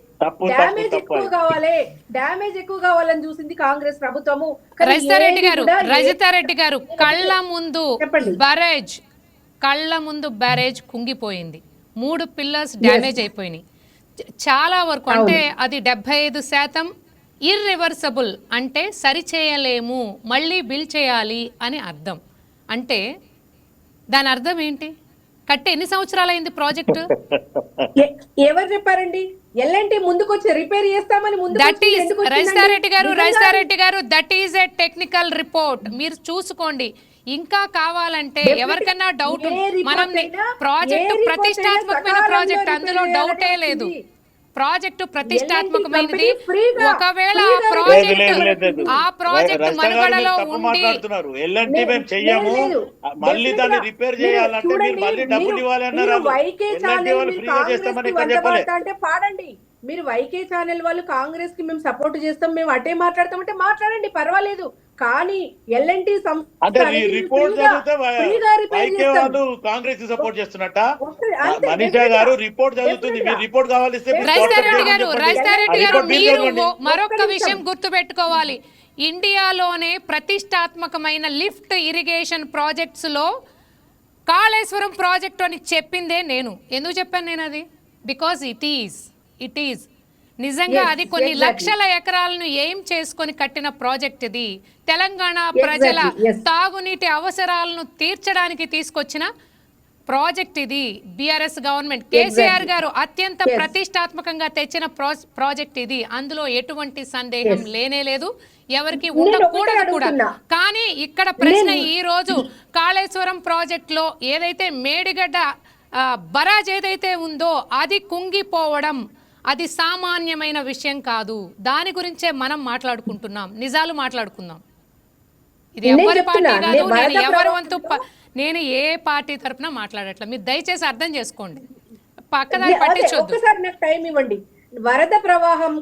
[SPEAKER 4] డ్యామేజ్ ఎక్కువ కావాలని చూసింది కాంగ్రెస్ ప్రభుత్వము.
[SPEAKER 1] రజితారెడ్డి గారు, కళ్ళ ముందు బ్యారేజ్ కుంగిపోయింది, 3 పిల్లర్స్ డ్యామేజ్ అయిపోయినాయి. చాలా వరకు అంటే అది 75% ఇర్రివర్సబుల్, అంటే సరిచేయలేము, మళ్ళీ బిల్ చేయాలి అని అర్థం. అంటే దాని అర్థం ఏంటి? కట్టి ఎన్ని సంవత్సరాలు అయింది ప్రాజెక్టు?
[SPEAKER 4] ఎవరు చెప్పారండి? ఎల్ఎన్టీ ముందుకు వచ్చి రిపేర్ చేస్తామని ముందు.
[SPEAKER 1] రజితారెడ్డి గారు, that is a technical report, మీరు చూసుకోండి. ఇంకా కావాలంటే ఎవరికన్నా డౌట్, మనం ప్రాజెక్టు ప్రతిష్టాత్మకమైన ప్రాజెక్ట్, అందులో డౌటే లేదు. ప్రాజెక్టు ప్రతిష్టాత్మకమైనది. ఒకవేళ ఆ ప్రాజెక్ట్ మనుగడలో ఉండి
[SPEAKER 2] మళ్ళీ దాన్ని రిపేర్ చేయాలంటే మీరు మళ్ళీ డబ్బులు ఇవ్వాలి అన్నారు.
[SPEAKER 4] అంటే పాడండి మీరు, వైకే ఛానల్ వాళ్ళు కాంగ్రెస్ కి మేము సపోర్ట్ చేస్తాం, మేము అటే మాట్లాడతామంటే మాట్లాడండి, పర్వాలేదు. కానీ ఎల్ఎన్టీ
[SPEAKER 2] కాంగ్రెస్ సపోర్ట్ చేస్తున్నట్ట. మనీషా గారు రిపోర్ట్ చదువుతుంది, మీరు రిపోర్ట్ కావాలిస్తే.
[SPEAKER 1] రజితారెడ్డి గారు, మీరు మరొక విషయం గుర్తు పెట్టుకోవాలి. ఇండియాలోనే ప్రతిష్టాత్మకమైన లిఫ్ట్ ఇరిగేషన్ ప్రాజెక్ట్స్ లో కాళేశ్వరం ప్రాజెక్టు అని చెప్పిందే నేను. ఎందుకు చెప్పాను నేను అది? బికాజ్ ఇట్ ఈజ్ నిజంగా
[SPEAKER 4] Yes,
[SPEAKER 1] అది కొన్ని
[SPEAKER 4] exactly.
[SPEAKER 1] లక్షల ఎకరాలను ఏం చేసుకొని కట్టిన ప్రాజెక్ట్ ఇది. తెలంగాణ ప్రజల
[SPEAKER 4] Exactly, yes.
[SPEAKER 1] తాగునీటి అవసరాలను తీర్చడానికి తీసుకొచ్చిన ప్రాజెక్ట్ ఇది. BRS government KCR
[SPEAKER 4] Exactly.
[SPEAKER 1] గారు అత్యంత
[SPEAKER 4] Yes.
[SPEAKER 1] ప్రతిష్టాత్మకంగా తెచ్చిన ప్రాజెక్ట్ ఇది. అందులో ఎటువంటి సందేహం
[SPEAKER 4] Yes.
[SPEAKER 1] లేనే లేదు, ఎవరికి
[SPEAKER 4] నేను
[SPEAKER 1] ఉండకూడదు
[SPEAKER 4] ఒకటే
[SPEAKER 1] కూడా.
[SPEAKER 4] అడుగుతున్నా.
[SPEAKER 1] కానీ ఇక్కడ ప్రశ్న
[SPEAKER 4] నేను-
[SPEAKER 1] ఈ రోజు కాళేశ్వరం ప్రాజెక్టులో ఏదైతే మేడిగడ్డ బరాజ్ ఏదైతే ఉందో అది కుంగిపోవడం అది సామాన్యమైన విషయం కాదు. దాని గురించే మనం మాట్లాడుకుంటున్నాం, నిజాలు మాట్లాడుకుందాం. ఇది
[SPEAKER 4] నేను
[SPEAKER 1] ఎవరి పార్టీ
[SPEAKER 4] చెప్తున్నా,
[SPEAKER 1] కాదు,
[SPEAKER 4] నేను
[SPEAKER 1] నేను
[SPEAKER 4] వరద
[SPEAKER 1] ఎవరి వంతు
[SPEAKER 4] ప్రవాహంలో-
[SPEAKER 1] నేను ఏ పార్టీ తరపున మాట్లాడట్లా. మీరు దయచేసి అర్థం చేసుకోండి, పక్కదారి
[SPEAKER 4] అదే,
[SPEAKER 1] పట్టించొద్దు.
[SPEAKER 4] ఒక్కసారి నాకు టైం ఇవ్వండి. వరద ప్రవాహం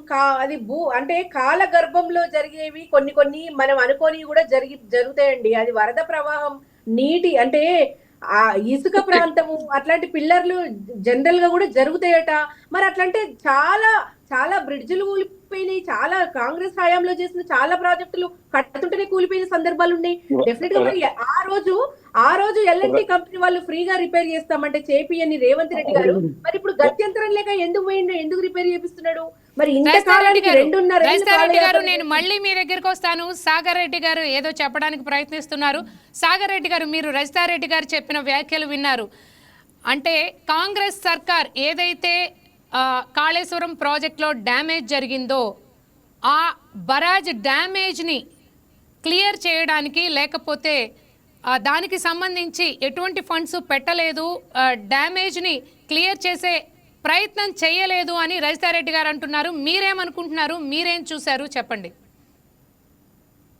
[SPEAKER 4] అది అంటే కాల గర్భంలో జరిగేవి కొన్ని మనం అనుకోని కూడా జరుగుతాయండి. అది వరద ప్రవాహం నీటి అంటే ఆ ఇసుక ప్రాంతము అట్లాంటి పిల్లర్లు జనరల్ గా కూడా జరుగుతాయట. మరి అట్లాంటి చాలా చాలా బ్రిడ్జిలు కూలిపోయినాయి. చాలా కాంగ్రెస్ హయాంలో చేసిన చాలా ప్రాజెక్టులు కట్టుతుంటేనే కూలిపోయిన సందర్భాలు ఉన్నాయి. డెఫినెట్ గా మరి ఆ రోజు ఎల్ఎన్టీ కంపెనీ వాళ్ళు ఫ్రీగా రిపేర్ చేస్తామంటే చేపియని రేవంత్ రెడ్డి గారు మరి ఇప్పుడు గత్యంతరం లేక ఎందుకు రిపేర్ చేపిస్తున్నాడు? మరి ఇంతకాలానికి 2.5 ఏళ్ళు
[SPEAKER 1] రైస్తారెడ్డి గారు,
[SPEAKER 4] కాలేదు.
[SPEAKER 1] నేను మళ్ళీ మీ దగ్గరికి వస్తాను. సాగర్ రెడ్డి గారు ఏదో చెప్పడానికి ప్రయత్నిస్తున్నారు. సాగర్ రెడ్డి గారు, మీరు రైస్తారెడ్డి గారు చెప్పిన వ్యాఖ్యలు విన్నారు. అంటే కాంగ్రెస్ సర్కార్ ఏదైతే కాళేశ్వరం ప్రాజెక్ట్లో డ్యామేజ్ జరిగిందో ఆ బరాజ్ డ్యామేజ్ని క్లియర్ చేయడానికి, లేకపోతే దానికి సంబంధించి ఎటువంటి ఫండ్స్ పెట్టలేదు, డ్యామేజ్ని క్లియర్ చేసే ప్రయత్నం చేయలేదు అని రైతారెడ్డి గారు అంటున్నారు. మీరేమనుకుంటున్నారు? మీరేం చూశారు చెప్పండి.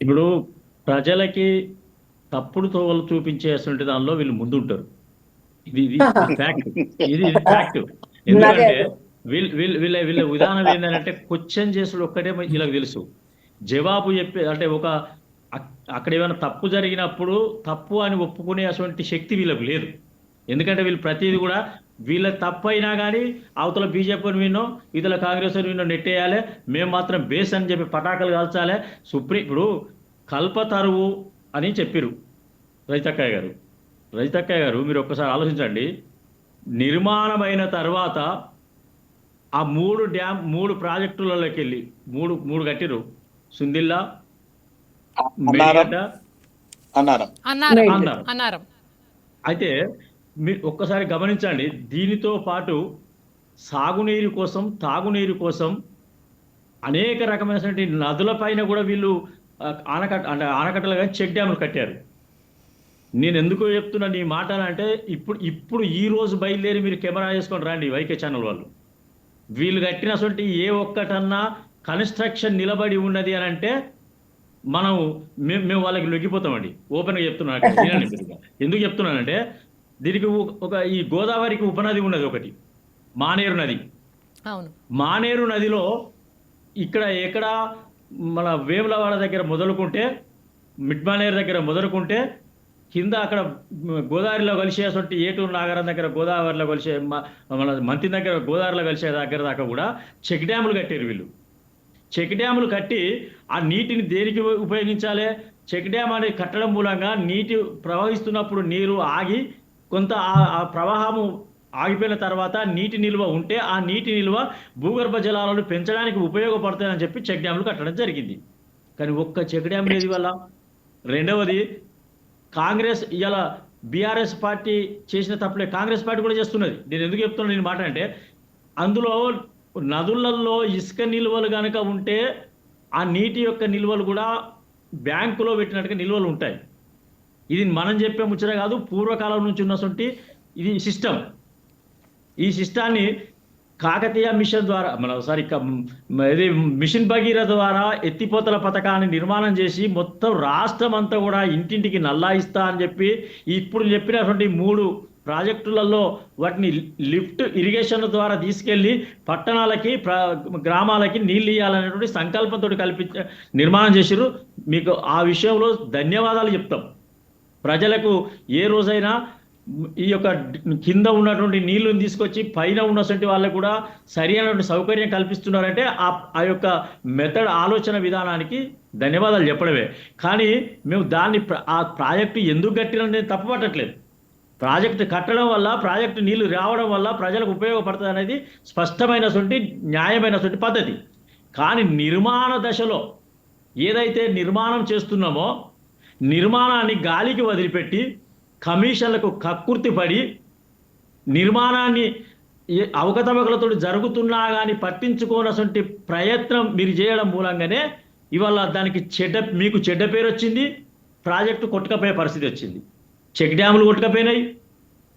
[SPEAKER 3] ఇప్పుడు ప్రజలకి తప్పుడు తోవలు చూపించేటువంటి దానిలో వీళ్ళు ముందుంటారు. ఇది ఫ్యాక్ట్. ఇది ఫ్యాక్ట్. ఎందుకంటే వీళ్ళ విధానం ఏంటంటే క్వశ్చన్ చేసుడు ఒక్కటే వీళ్ళకి తెలుసు. జవాబు చెప్పే అంటే అక్కడ ఏమైనా తప్పు జరిగినప్పుడు తప్పు అని ఒప్పుకునే అటువంటి శక్తి వీళ్ళకు లేదు. ఎందుకంటే వీళ్ళు ప్రతిదీ కూడా వీళ్ళ తప్పు అయినా కానీ అవతల బీజేపీని విన్నో ఇతర కాంగ్రెస్ విన్నో నెట్టేయాలి, మేము మాత్రం బేస్ అని చెప్పి పటాకులు కాల్చాలి. ఇప్పుడు కల్పతరువు అని చెప్పిరు రైతక్కయ్య గారు మీరు ఒక్కసారి ఆలోచించండి. నిర్మాణమైన తర్వాత ఆ 3 ప్రాజెక్టులలోకి వెళ్ళి మూడు కట్టిరు. సుందిల్లా, మేడిగడ్డ,
[SPEAKER 1] అన్నారు.
[SPEAKER 3] అయితే మీరు ఒక్కసారి గమనించండి. దీనితో పాటు సాగునీరు కోసం, తాగునీరు కోసం అనేక రకమైనటువంటి నదుల పైన కూడా వీళ్ళు ఆనకట్టలు కానీ చెక్ డ్యాములు కట్టారు. నేను ఎందుకు చెప్తున్నా నీ మాట అంటే ఇప్పుడు ఈ రోజు బయలుదేరి మీరు కెమెరా చేసుకొని రండి వైకే ఛానల్ వాళ్ళు. వీళ్ళు కట్టినటువంటి ఏ ఒక్కటన్నా కన్స్ట్రక్షన్ నిలబడి ఉన్నది అని అంటే మేము వాళ్ళకి లొంగిపోతామండి. ఓపెన్గా చెప్తున్నాను. ఎందుకు చెప్తున్నానంటే దీనికి ఈ గోదావరికి ఉపనది ఉన్నది ఒకటి, మానేరు నది. మానేరు నదిలో ఎక్కడ మన వేములవాడ దగ్గర మొదలుకుంటే, మిడ్మానేరు దగ్గర మొదలుకుంటే కింద అక్కడ గోదావరిలో కలిసేటువంటి ఏటూరు నాగరం దగ్గర గోదావరిలో కలిసే మన మంతి దగ్గర గోదావరిలో కలిసే దగ్గర దాకా కూడా చెక్ డ్యాములు కట్టారు వీళ్ళు. చెక్ డ్యాములు కట్టి ఆ నీటిని దేనికి ఉపయోగించాలి? చెక్ డ్యామ్ అనేది కట్టడం మూలంగా నీటి ప్రవహిస్తున్నప్పుడు నీరు ఆగి కొంత ఆ ప్రవాహము ఆగిపోయిన తర్వాత నీటి నిల్వ ఉంటే ఆ నీటి నిల్వ భూగర్భ జలాలను పెంచడానికి ఉపయోగపడతాయని చెప్పి చెక్ డ్యాములు కట్టడం జరిగింది. కానీ ఒక్క చెక్ డ్యామ్ లేదు వల్ల. రెండవది, కాంగ్రెస్ ఇలా బీఆర్ఎస్ పార్టీ చేసిన తప్పులే కాంగ్రెస్ పార్టీ కూడా చేస్తున్నది. నేను ఎందుకు చెప్తున్నాను నేను మాట అంటే, అందులో నదులలో ఇసుక నిల్వలు కనుక ఉంటే ఆ నీటి యొక్క నిల్వలు కూడా బ్యాంకులో పెట్టినట్టుగా నిల్వలు ఉంటాయి. ఇది మనం చెప్పే ముచ్చట కాదు, పూర్వకాలం నుంచి ఉన్నటువంటి ఇది సిస్టమ్. ఈ సిస్టాన్ని కాకతీయ మిషన్ ద్వారా ఇది మిషన్ భగీరథ ద్వారా ఎత్తిపోతల పథకాన్ని నిర్మాణం చేసి మొత్తం రాష్ట్రం అంతా కూడా ఇంటింటికి నల్లా ఇస్తా అని చెప్పి ఇప్పుడు చెప్పినటువంటి 3 ప్రాజెక్టులలో వాటిని లిఫ్ట్ ఇరిగేషన్ ద్వారా తీసుకెళ్లి పట్టణాలకి గ్రామాలకి నీళ్ళు ఇవ్వాలనేటువంటి సంకల్పంతో నిర్మాణం చేసిరు. మీకు ఆ విషయంలో ధన్యవాదాలు చెప్తాం. ప్రజలకు ఏ రోజైనా ఈ యొక్క కింద ఉన్నటువంటి నీళ్లను తీసుకొచ్చి పైన ఉన్నటువంటి వాళ్ళకు కూడా సరి అయినటువంటి సౌకర్యం కల్పిస్తున్నారంటే ఆ యొక్క మెథడ్ ఆలోచన విధానానికి ధన్యవాదాలు చెప్పడమే. కానీ మేము దాన్ని ఆ ప్రాజెక్టు ఎందుకు కట్టినా నేను తప్పుపట్టట్లేదు. ప్రాజెక్టు కట్టడం వల్ల, ప్రాజెక్టు నీళ్లు రావడం వల్ల ప్రజలకు ఉపయోగపడుతుంది అనేది స్పష్టమైనటువంటి న్యాయమైనటువంటి పద్ధతి. కానీ నిర్మాణ దశలో ఏదైతే నిర్మాణం చేస్తున్నామో నిర్మాణాన్ని గాలికి వదిలిపెట్టి కమిషన్లకు కక్కుర్తి పడి నిర్మాణాన్ని అవకతవకలతో జరుగుతున్నా కానీ పట్టించుకోనటువంటి ప్రయత్నం మీరు చేయడం మూలంగానే ఇవాళ దానికి మీకు చెడ్డ పేరు వచ్చింది. ప్రాజెక్టు కొట్టుకపోయే పరిస్థితి వచ్చింది. చెక్ డ్యాములు కొట్టుకపోయినాయి.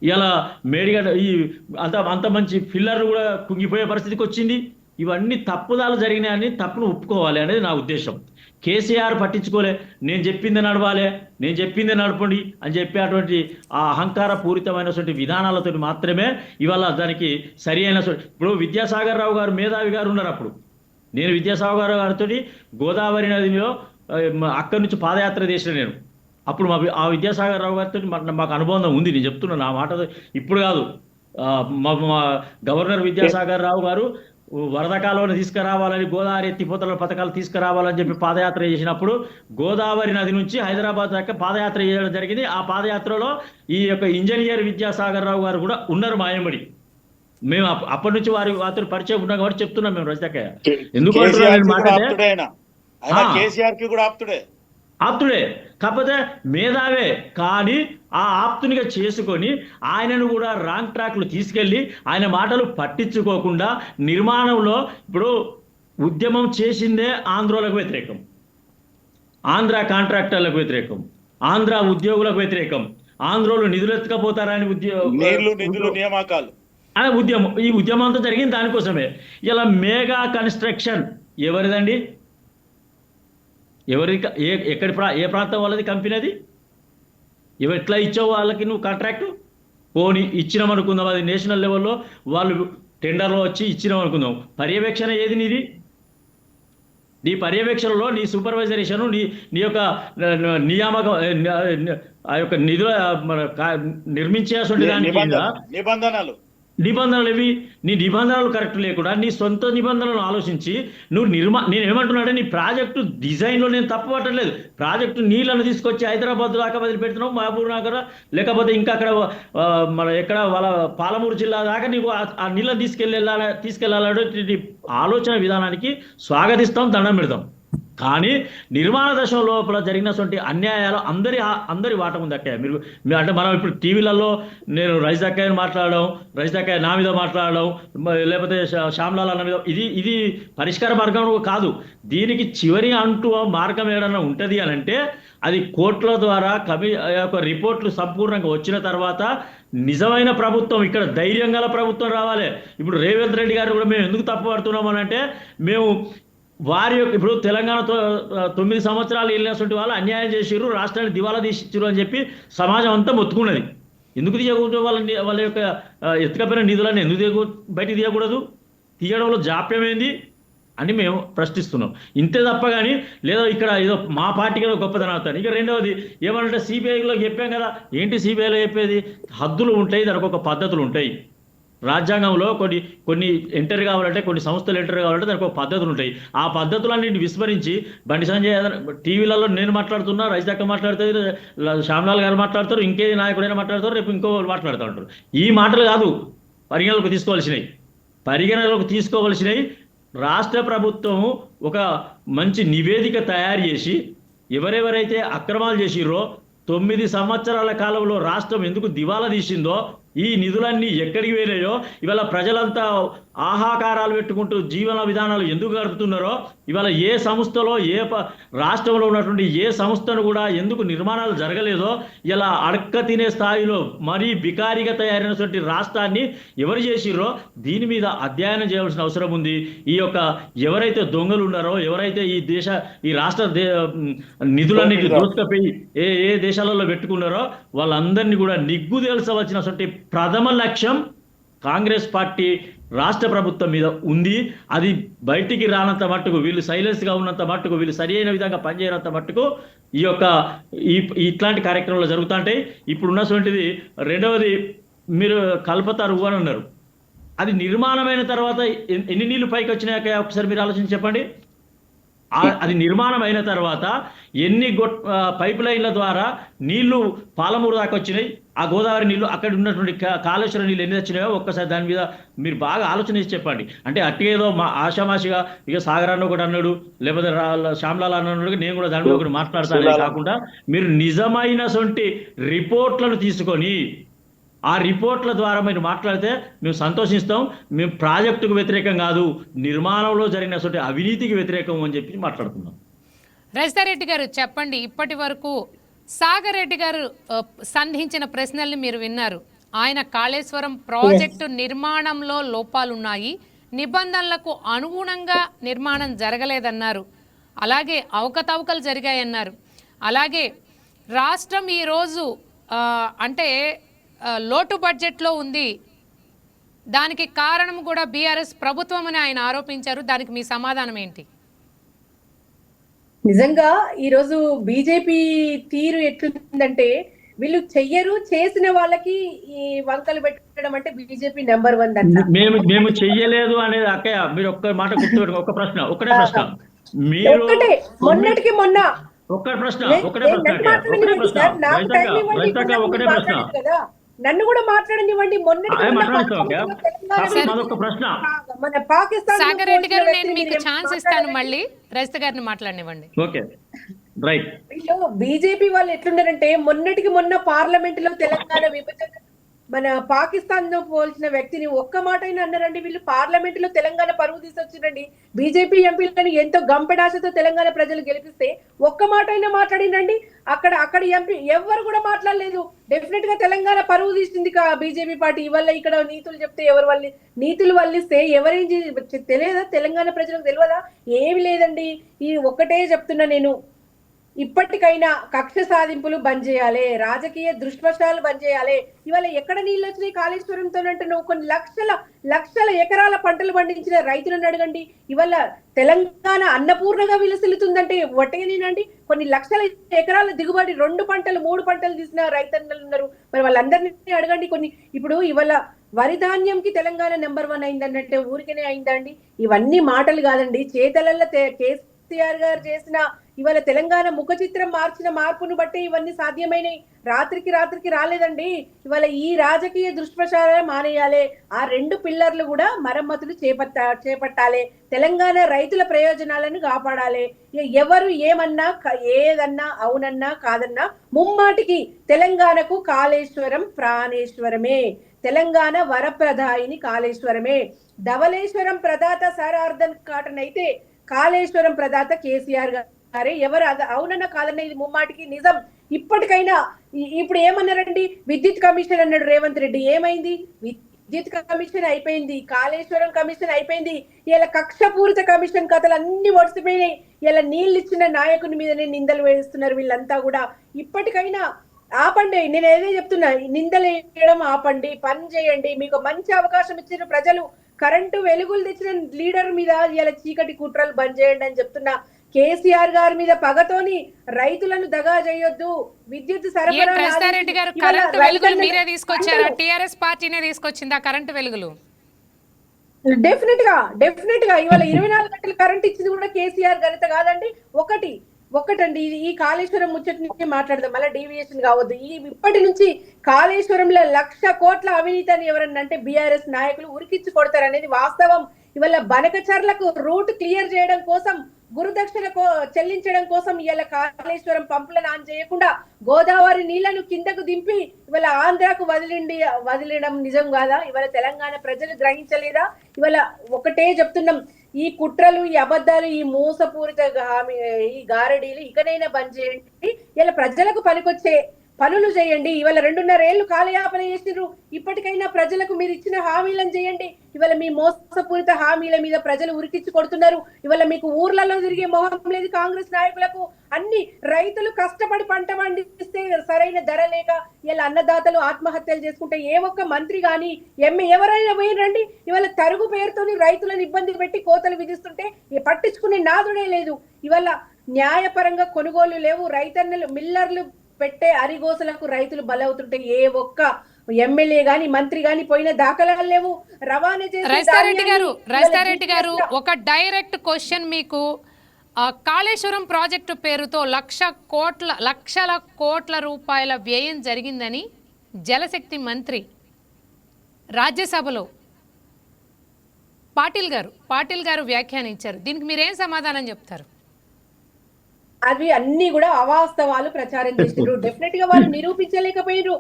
[SPEAKER 3] ఇలా మేడిగడ్డ అంత మంచి ఫిల్లర్లు కూడా కుంగిపోయే పరిస్థితికి వచ్చింది. ఇవన్నీ తప్పుదాలు జరిగినాయని తప్పును ఒప్పుకోవాలి అనేది నా ఉద్దేశం. కేసీఆర్ పట్టించుకోలే, నేను చెప్పింది నడవాలి, నేను చెప్పింది నడపండి అని చెప్పేటువంటి ఆ అహంకార పూరితమైనటువంటి విధానాలతో మాత్రమే ఇవాళ దానికి సరి అయిన. ఇప్పుడు విద్యాసాగర్ రావు గారు మేధావి గారు ఉన్నారు. అప్పుడు నేను విద్యాసాగర్ రావు గారితో గోదావరి నదిలో అక్కడి నుంచి పాదయాత్ర చేసిన నేను. అప్పుడు ఆ విద్యాసాగర్ రావు గారితో మాకు అనుబంధం ఉంది. నేను చెప్తున్నాను ఆ మాట ఇప్పుడు కాదు. మా గవర్నర్ విద్యాసాగర్ రావు గారు వరద కాలువను తీసుకురావాలని, గోదావరి ఎత్తిపోతల పథకాలు తీసుకురావాలని చెప్పి పాదయాత్ర చేసినప్పుడు గోదావరి నది నుంచి హైదరాబాద్ దాకా పాదయాత్ర చేయడం జరిగింది. ఆ పాదయాత్రలో ఈ యొక్క ఇంజనీర్ విద్యాసాగర్ రావు గారు కూడా ఉన్నారు మాయమడి. మేము అప్పటి నుంచి వారితో పరిచయం ఉన్నాం కాబట్టి చెప్తున్నాం మేము రజితక్క. ఎందుకు ఆప్తుడే కాకపోతే మేధావే, కానీ ఆ ఆప్తునిగా చేసుకొని ఆయనను కూడా రాంగ్ ట్రాక్లు తీసుకెళ్ళి ఆయన మాటలు పట్టించుకోకుండా నిర్మాణంలో ఇప్పుడు ఉద్యమం చేసిందే ఆంధ్రోలకు వ్యతిరేకం, ఆంధ్ర కాంట్రాక్టర్లకు వ్యతిరేకం, ఆంధ్ర ఉద్యోగులకు వ్యతిరేకం, ఆంధ్రోలు నిధులు ఎత్తుకపోతారని ఉద్యమం. ఈ ఉద్యమం అంతా జరిగింది దానికోసమే. ఇలా మెగా కన్స్ట్రక్షన్ ఎవరిదండి? ఏ ప్రాంతం వాళ్ళది కంపెనీ? అది ఎట్లా ఇచ్చావు వాళ్ళకి నువ్వు కాంట్రాక్టు? పోనీ ఇచ్చినాం అనుకుందాం, అది నేషనల్ లెవెల్లో వాళ్ళు టెండర్లో వచ్చి ఇచ్చినాం అనుకుందాం. పర్యవేక్షణ ఏది నీది? నీ పర్యవేక్షణలో నీ సూపర్వైజరేషను, నీ యొక్క నియామకం, ఆ యొక్క నిధుల నిర్మించేటువంటి నిబంధనలు ఇవి. నీ నిబంధనలు కరెక్ట్ లేకుండా నీ సొంత నిబంధనలను ఆలోచించి నువ్వు నేను ఏమంటున్నాడే, నీ ప్రాజెక్టు డిజైన్లో నేను తప్పు పట్టలేదు. ప్రాజెక్టు నీళ్ళను తీసుకొచ్చి హైదరాబాద్ దాకా వదిలిపెడుతున్నావు, మహబూబ్ నగర్ లేకపోతే ఇంకా అక్కడ ఎక్కడ వాళ్ళ పాలమూరు జిల్లా దాకా నీకు ఆ నీళ్ళని తీసుకెళ్ళాలనే ఆలోచన విధానానికి స్వాగతిస్తాం, దండం పెడతాం. కానీ నిర్మాణ దశ లోపల జరిగినటువంటి అన్యాయాలు అందరి వాట ఉంది అక్కయ్య. మీరు అంటే మనం ఇప్పుడు టీవీలలో నేను రజితక్కయ్యని మాట్లాడడం, రజితక్కయ్య నా మీద మాట్లాడడం, లేకపోతే శ్యామ్లాల్ అన్న మీద, ఇది పరిష్కార మార్గం కాదు. దీనికి చివరి అంటూ మార్గం ఏదైనా ఉంటుంది అని అంటే అది కోర్టుల ద్వారా యొక్క రిపోర్ట్లు సంపూర్ణంగా వచ్చిన తర్వాత నిజమైన ప్రభుత్వం, ఇక్కడ ధైర్యం గల ప్రభుత్వం రావాలి. ఇప్పుడు రేవంత్ రెడ్డి గారు కూడా మేము ఎందుకు తప్పు పడుతున్నాం అని అంటే, మేము వారి యొక్క ఇప్పుడు తెలంగాణతో 9 సంవత్సరాలు వెళ్ళినటువంటి వాళ్ళు అన్యాయం చేసిర్రు, రాష్ట్రాన్ని దివాలా తీసిర్రు అని చెప్పి సమాజం అంతా మొత్తుకున్నది. ఎందుకు తీయకూడదు? వాళ్ళ యొక్క ఎత్తుకపోయిన నిధులను ఎందుకు బయటికి తీయకూడదు? తీయడంలో జాప్యమైంది అని మేము ప్రశ్నిస్తున్నాం. ఇంతే తప్ప కానీ లేదా ఇక్కడ ఏదో మా పార్టీకి ఏదో గొప్పదనం అవుతాను. ఇక రెండవది ఏమనంటే సిబిఐలో చెప్పాం కదా. ఏంటి సిబిఐలో చెప్పేది? హద్దులు ఉంటాయి, దానికి ఒక పద్ధతులు ఉంటాయి. రాజ్యాంగంలో కొన్ని ఎంటర్ కావాలంటే, కొన్ని సంస్థలు ఎంటర్ కావాలంటే దానికి ఒక పద్ధతులు ఉంటాయి. ఆ పద్ధతులన్నింటిని విస్మరించి బండి సంజయ్ టీవీలలో నేను మాట్లాడుతున్నా, రజితక్క మాట్లాడుతుంది, శ్యామ్లాల్ గారు మాట్లాడతారు, ఇంకేది నాయకుడైనా మాట్లాడతారు, రేపు ఇంకో మాట్లాడుతూ ఉంటారు. ఈ మాటలు కాదు పరిగణలోకి తీసుకోవలసినవి. రాష్ట్ర ప్రభుత్వం ఒక మంచి నివేదిక తయారు చేసి ఎవరెవరైతే అక్రమాలు చేసిర్రో 9 సంవత్సరాల కాలంలో రాష్ట్రం ఎందుకు దివాలా తీసిందో, ఈ నిధులన్నీ ఎక్కడికి వెళ్ళాయో, ఇవాళ ప్రజలంతా ఆహాకారాలు పెట్టుకుంటూ జీవన విధానాలు ఎందుకు గడుపుతున్నారో, ఇవాళ ఏ సంస్థలో రాష్ట్రంలో ఉన్నటువంటి ఏ సంస్థను కూడా ఎందుకు నిర్మాణాలు జరగలేదో, ఇలా అడక్క తినే స్థాయిలో మరీ బికారిగా తయారైనటువంటి రాష్ట్రాన్ని ఎవరు చేసిర్రో దీని మీద అధ్యయనం చేయవలసిన అవసరం ఉంది. ఈ యొక్క ఎవరైతే దొంగలు ఉన్నారో, ఎవరైతే ఈ రాష్ట్ర నిధులన్నిటి దోచుకపోయి ఏ దేశాలలో పెట్టుకున్నారో వాళ్ళందరినీ కూడా నిగ్గు తేల్చవలసినటువంటి ప్రథమ లక్ష్యం కాంగ్రెస్ పార్టీ రాష్ట్ర ప్రభుత్వం మీద ఉంది. అది బయటికి రానంత మట్టుకు, వీళ్ళు సైలెన్స్గా ఉన్నంత మట్టుకు, వీళ్ళు సరి అయిన విధంగా పనిచేయనంత మట్టుకు ఇట్లాంటి కార్యక్రమాలు జరుగుతుంటాయి. ఇప్పుడు ఉన్నటువంటిది రెండవది, మీరు కల్పతారు అని అన్నారు. అది నిర్మాణమైన తర్వాత ఎన్ని నీళ్లు పైకి వచ్చినాక ఒకసారి మీరు ఆలోచించి చెప్పండి. అది నిర్మాణం అయిన తర్వాత ఎన్ని పైప్ లైన్ల ద్వారా నీళ్లు పాలమూరు దాకా వచ్చినాయి, ఆ గోదావరి నీళ్ళు అక్కడ ఉన్నటువంటి కాళేశ్వరం నీళ్ళు ఎన్ని వచ్చినాయో ఒక్కసారి దాని మీద మీరు బాగా ఆలోచన చేసి చెప్పండి. అంటే అట్టిగేదో మా ఆషామాషిగా ఇక సాగర్ అన్న ఒకటి అన్నాడు, లేకపోతే శ్యామ్లాల్ అన్నాడు, నేను కూడా దాని మీద ఒకటి మాట్లాడతానే కాకుండా మీరు నిజమైన సొంటి రిపోర్ట్లను తీసుకొని ఆ రిపోర్ట్ల ద్వారా మీరు మాట్లాడితే మేము సంతోషిస్తాం. మేము ప్రాజెక్టుకు వ్యతిరేకం కాదు, నిర్మాణంలో జరిగినటువంటి అవినీతికి వ్యతిరేకం అని చెప్పి మాట్లాడుతున్నాం.
[SPEAKER 1] రజితారెడ్డి గారు చెప్పండి, ఇప్పటి వరకు సాగర్ రెడ్డి గారు సంధించిన ప్రశ్నల్ని మీరు విన్నారు. ఆయన కాళేశ్వరం ప్రాజెక్టు నిర్మాణంలో లోపాలున్నాయి, నిబంధనలకు అనుగుణంగా నిర్మాణం జరగలేదన్నారు, అలాగే అవకతవకలు జరిగాయన్నారు. అలాగే రాష్ట్రం ఈరోజు అంటే లోటు బడ్జెట్లో ఉంది, దానికి కారణం కూడా బీఆర్ఎస్ ప్రభుత్వం అని ఆయన ఆరోపించారు. దానికి మీ సమాధానం ఏంటి?
[SPEAKER 4] నిజంగా ఈరోజు బీజేపీ తీరు ఎట్లుందంటే వీళ్ళు చెయ్యరు, చేసిన వాళ్ళకి ఈ వంకలు పెట్టడం అంటే బీజేపీ నెంబర్ 1 అంట.
[SPEAKER 3] మేము చెయ్యలేదు అనేది అక్కయ్య మీరు ఒక్క మాట గుర్తుపెట్టుకో. ఒకటే ప్రశ్న మీరు
[SPEAKER 4] ఒక్కటే మొన్నటికి మొన్న
[SPEAKER 3] ఒకటే ప్రశ్న
[SPEAKER 4] నన్ను కూడా మాట్లాడనివ్వండి. మన పాకిస్తాన్
[SPEAKER 1] సాగర్ రెడ్డి గారు నేను మీకు ఛాన్స్ ఇస్తాను, మళ్ళీ రజిత గారిని మాట్లాడనివ్వండి.
[SPEAKER 3] Okay right.
[SPEAKER 4] బీజేపీ వాళ్ళు ఎట్లున్నారంటే మొన్నటికి మొన్న పార్లమెంట్ లో తెలంగాణ విభజన మన పాకిస్తాన్ తో పోల్చిన వ్యక్తిని ఒక్క మాట అయినా అన్నారండి. వీళ్ళు పార్లమెంట్ లో తెలంగాణ పరువు తీసుకొచ్చిరండి. బీజేపీ ఎంపీలని ఎంతో గంపెడాశతో తెలంగాణ ప్రజలు గెలిపిస్తే ఒక్క మాట అయినా మాట్లాడిందండి. అక్కడ ఎంపీ ఎవరు కూడా మాట్లాడలేదు. డెఫినెట్ గా తెలంగాణ పరువు తీసింది బీజేపీ పార్టీ. ఇవల్ల ఇక్కడ నీతులు చెప్తే ఎవరు వాళ్ళు నీతులు వల్లిస్తే ఎవరేం తెలియదా? తెలంగాణ ప్రజలకు తెలియదా? ఏమి లేదండి. ఈ ఒక్కటే చెప్తున్నా నేను, ఇప్పటికైనా కక్ష సాధింపులు బంద్ చేయాలి, రాజకీయ దుష్ప్రచారాలు బంద్ చేయాలి. ఇవాళ ఎక్కడ నీళ్ళు వచ్చినాయి కాళేశ్వరంతో అంటే నువ్వు కొన్ని లక్షల ఎకరాల పంటలు పండించిన రైతులను అడగండి. ఇవాళ తెలంగాణ అన్నపూర్ణగా విలసిల్లుతుందంటే వట్టేనేనండి. కొన్ని లక్షల ఎకరాల దిగుబడి 2 పంటలు 3 పంటలు తీసిన రైతన్నలు ఉన్నారు. మరి వాళ్ళందరినీ అడగండి. ఇప్పుడు ఇవాళ వరి ధాన్యంకి తెలంగాణ నెంబర్ 1 అయిందన్నట్టే ఊరికేనే అయిందండి. ఇవన్నీ మాటలు కాదండి, చేతలల్లో కేసీఆర్ గారు చేసిన ఇవాళ తెలంగాణ ముఖ చిత్రం మార్చిన మార్పును బట్టి ఇవన్నీ సాధ్యమైనవి. రాత్రికి రాలేదండి. ఇవాళ ఈ రాజకీయ దుష్ప్రచారం మానేయాలి. ఆ 2 పిల్లర్లు కూడా మరమ్మతులు చేపట్టాలి. తెలంగాణ రైతుల ప్రయోజనాలను కాపాడాలి. ఎవరు ఏదన్నా అవునన్నా కాదన్నా ముమ్మాటికి తెలంగాణకు కాళేశ్వరం ప్రాణేశ్వరమే. తెలంగాణ వరప్రదాయిని కాళేశ్వరమే. ధవళేశ్వరం ప్రదాత సర్ ఆర్థర్ కాటన్ అయితే కాళేశ్వరం ప్రదాత కేసీఆర్ గారే. ఎవరు అవునన్నా కాదన్నా ఇది ముమ్మాటికి నిజం. ఇప్పటికైనా ఇప్పుడు ఏమన్నారండి, విద్యుత్ కమిషన్ అన్నాడు రేవంత్ రెడ్డి. ఏమైంది? విద్యుత్ కమిషన్ అయిపోయింది, కాళేశ్వరం కమిషన్ అయిపోయింది. ఇలా కక్షపూరిత కమిషన్ కథలు అన్ని ఒడిసిపోయినాయి. ఇలా నీళ్ళు ఇచ్చిన నాయకుని మీదనే నిందలు వేస్తున్నారు వీళ్ళంతా కూడా. ఇప్పటికైనా ఆపండి. నేను ఏదే చెప్తున్నా, నిందలు వేయడం ఆపండి, పని చేయండి. మీకు మంచి అవకాశం ఇచ్చిన ప్రజలు, కరెంటు వెలుగులు తెచ్చిన లీడర్ మీద ఇలా చీకటి కుట్రలు బంద్ చేయండి అని చెప్తున్నా. కేసీఆర్ గారి మీద పగతోని రైతులను దగా చేయొద్దు. విద్యుత్ సరఫరా
[SPEAKER 1] రెడ్డి గారు కరెంటు వెలుగులు మీరే తీసుకొచ్చారా? టీఆర్ఎస్ పార్టీనే తీసుకొచ్చిందా కరెంటు వెలుగులు?
[SPEAKER 4] డెఫినెట్ గా ఇవాళ 24 గంటలు కరెంట్ ఇచ్చింది కూడా కేసీఆర్ ఘనత కాదండి. ఒకటండి, ఈ కాళేశ్వరం ముచ్చటి నుంచి మాట్లాడదాం, మళ్ళీ డీవియేషన్ కావద్దు. ఇప్పటి నుంచి కాళేశ్వరంలో 1,00,000 కోట్ల అవినీతి అని ఎవరన్నా అంటే బీఆర్ఎస్ నాయకులు ఉరికిచ్చి కొడతారనేది వాస్తవం. ఇవాళ బనకచర్లకు రూట్ క్లియర్ చేయడం కోసం, గురుదక్షిణ చెల్లించడం కోసం ఇవాళ కాళేశ్వరం పంపులను ఆన్ చేయకుండా గోదావరి నీళ్లను కిందకు దింపి ఇవాళ ఆంధ్రాకు వదిలేయడం నిజం కాదా? ఇవాళ తెలంగాణ ప్రజలు గ్రహించలేదా? ఇవాళ ఒకటే చెప్తున్నాం, ఈ కుట్రలు, ఈ అబద్ధాలు, ఈ మోసపూరిత ఈ గారడీలు ఇకనైనా బంద్ చేయండి. ఇలా ప్రజలకు పనికొచ్చే పనులు చేయండి. ఇవాళ 2.5 ఏళ్లు కాలయాపన చేసిర్రు. ఇప్పటికైనా ప్రజలకు మీరు ఇచ్చిన హామీలను చేయండి. ఇవాళ మీ మోసపూరిత హామీల మీద ప్రజలు ఉరికిచ్చి కొడుతున్నారు. ఇవాళ మీకు ఊర్లలో తిరిగే మొహం లేదు కాంగ్రెస్ నాయకులకు. అన్ని రైతులు కష్టపడి పంట పండిస్తే సరైన ధర లేక ఇలా అన్నదాతలు ఆత్మహత్యలు చేసుకుంటే ఏ ఒక్క మంత్రి గాని ఎవరైనా పోయినండి. ఇవాళ తరుగు పేరుతోని రైతులను ఇబ్బంది పెట్టి కోతలు విధిస్తుంటే పట్టించుకునే నాదుడే లేదు. ఇవాళ న్యాయపరంగా కొనుగోలు లేవు. రైతన్నలు మిల్లర్లు పెట్టే అరిగోసలకు రైతులు బలవుతుంటే ఏ ఒక్క ఎమ్మెల్యే గాని మంత్రి గాని పోయిన దాఖలాలు లేవు. రవాణా
[SPEAKER 1] రజితారెడ్డి గారు ఒక డైరెక్ట్ క్వశ్చన్ మీకు, కాళేశ్వరం ప్రాజెక్టు పేరుతో లక్షల కోట్ల రూపాయల వ్యయం జరిగిందని జలశక్తి మంత్రి రాజ్యసభలో పాటిల్ గారు వ్యాఖ్యానించారు. దీనికి మీరేం సమాధానం చెప్తారు?
[SPEAKER 4] అవి అన్ని కూడా అవాస్తవాలు ప్రచారం చేసిండ్రు. డెఫినెట్ గా వాళ్ళు నిరూపించలేకపోయినరు.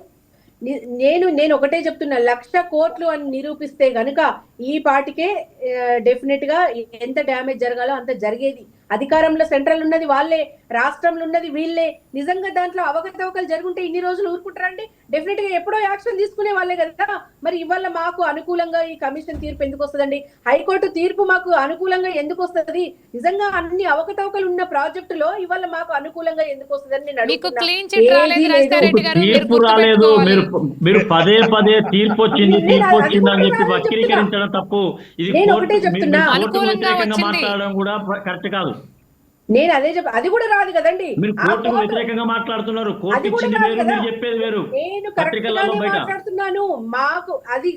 [SPEAKER 4] నేను ఒకటే చెప్తున్నా, 1,00,000 కోట్లు అని నిరూపిస్తే గనుక ఈ పాటికే డెఫినెట్ గా ఎంత డ్యామేజ్ జరగాలో అంత జరిగేది. అధికారంలో సెంట్రల్ ఉన్నది వాళ్ళే, రాష్ట్రంలో ఉన్నది వీళ్ళే. నిజంగా దాంట్లో అవకతవకలు జరుగుంటే ఇన్ని రోజులు ఊరుకుంటారండి? డెఫినెట్ గా ఎప్పుడో యాక్షన్ తీసుకునే వాళ్ళే కదా. మరి ఇవాళ మాకు అనుకూలంగా ఈ కమిషన్ తీర్పు ఎందుకు వస్తుందండి? హైకోర్టు తీర్పు మాకు అనుకూలంగా ఎందుకు వస్తుంది? నిజంగా అన్ని అవకతవకలు ఉన్న ప్రాజెక్టులో ఇవాళ మాకు అనుకూలంగా ఎందుకు వస్తుందని నేను అడుగుతున్నా.
[SPEAKER 3] తీర్పు రాలేదు, మీరు పదే పదే తీర్పు వచ్చింది అని చెప్పి వక్రీకరించడం తప్పు. ఇది వ్యతిరేకంగా మాట్లాడడం కూడా కరెక్ట్ కాదు.
[SPEAKER 4] నేను అదే అది కూడా రాదు కదండి.
[SPEAKER 3] మీరు కోర్టుకు వ్యతిరేకంగా మాట్లాడుతున్నారు. కోర్టు ఇచ్చింది వేరు, మీరు చెప్పేది వేరు.
[SPEAKER 4] నేను పత్రికలలో మాట్లాడుతున్నాను. మాకు అది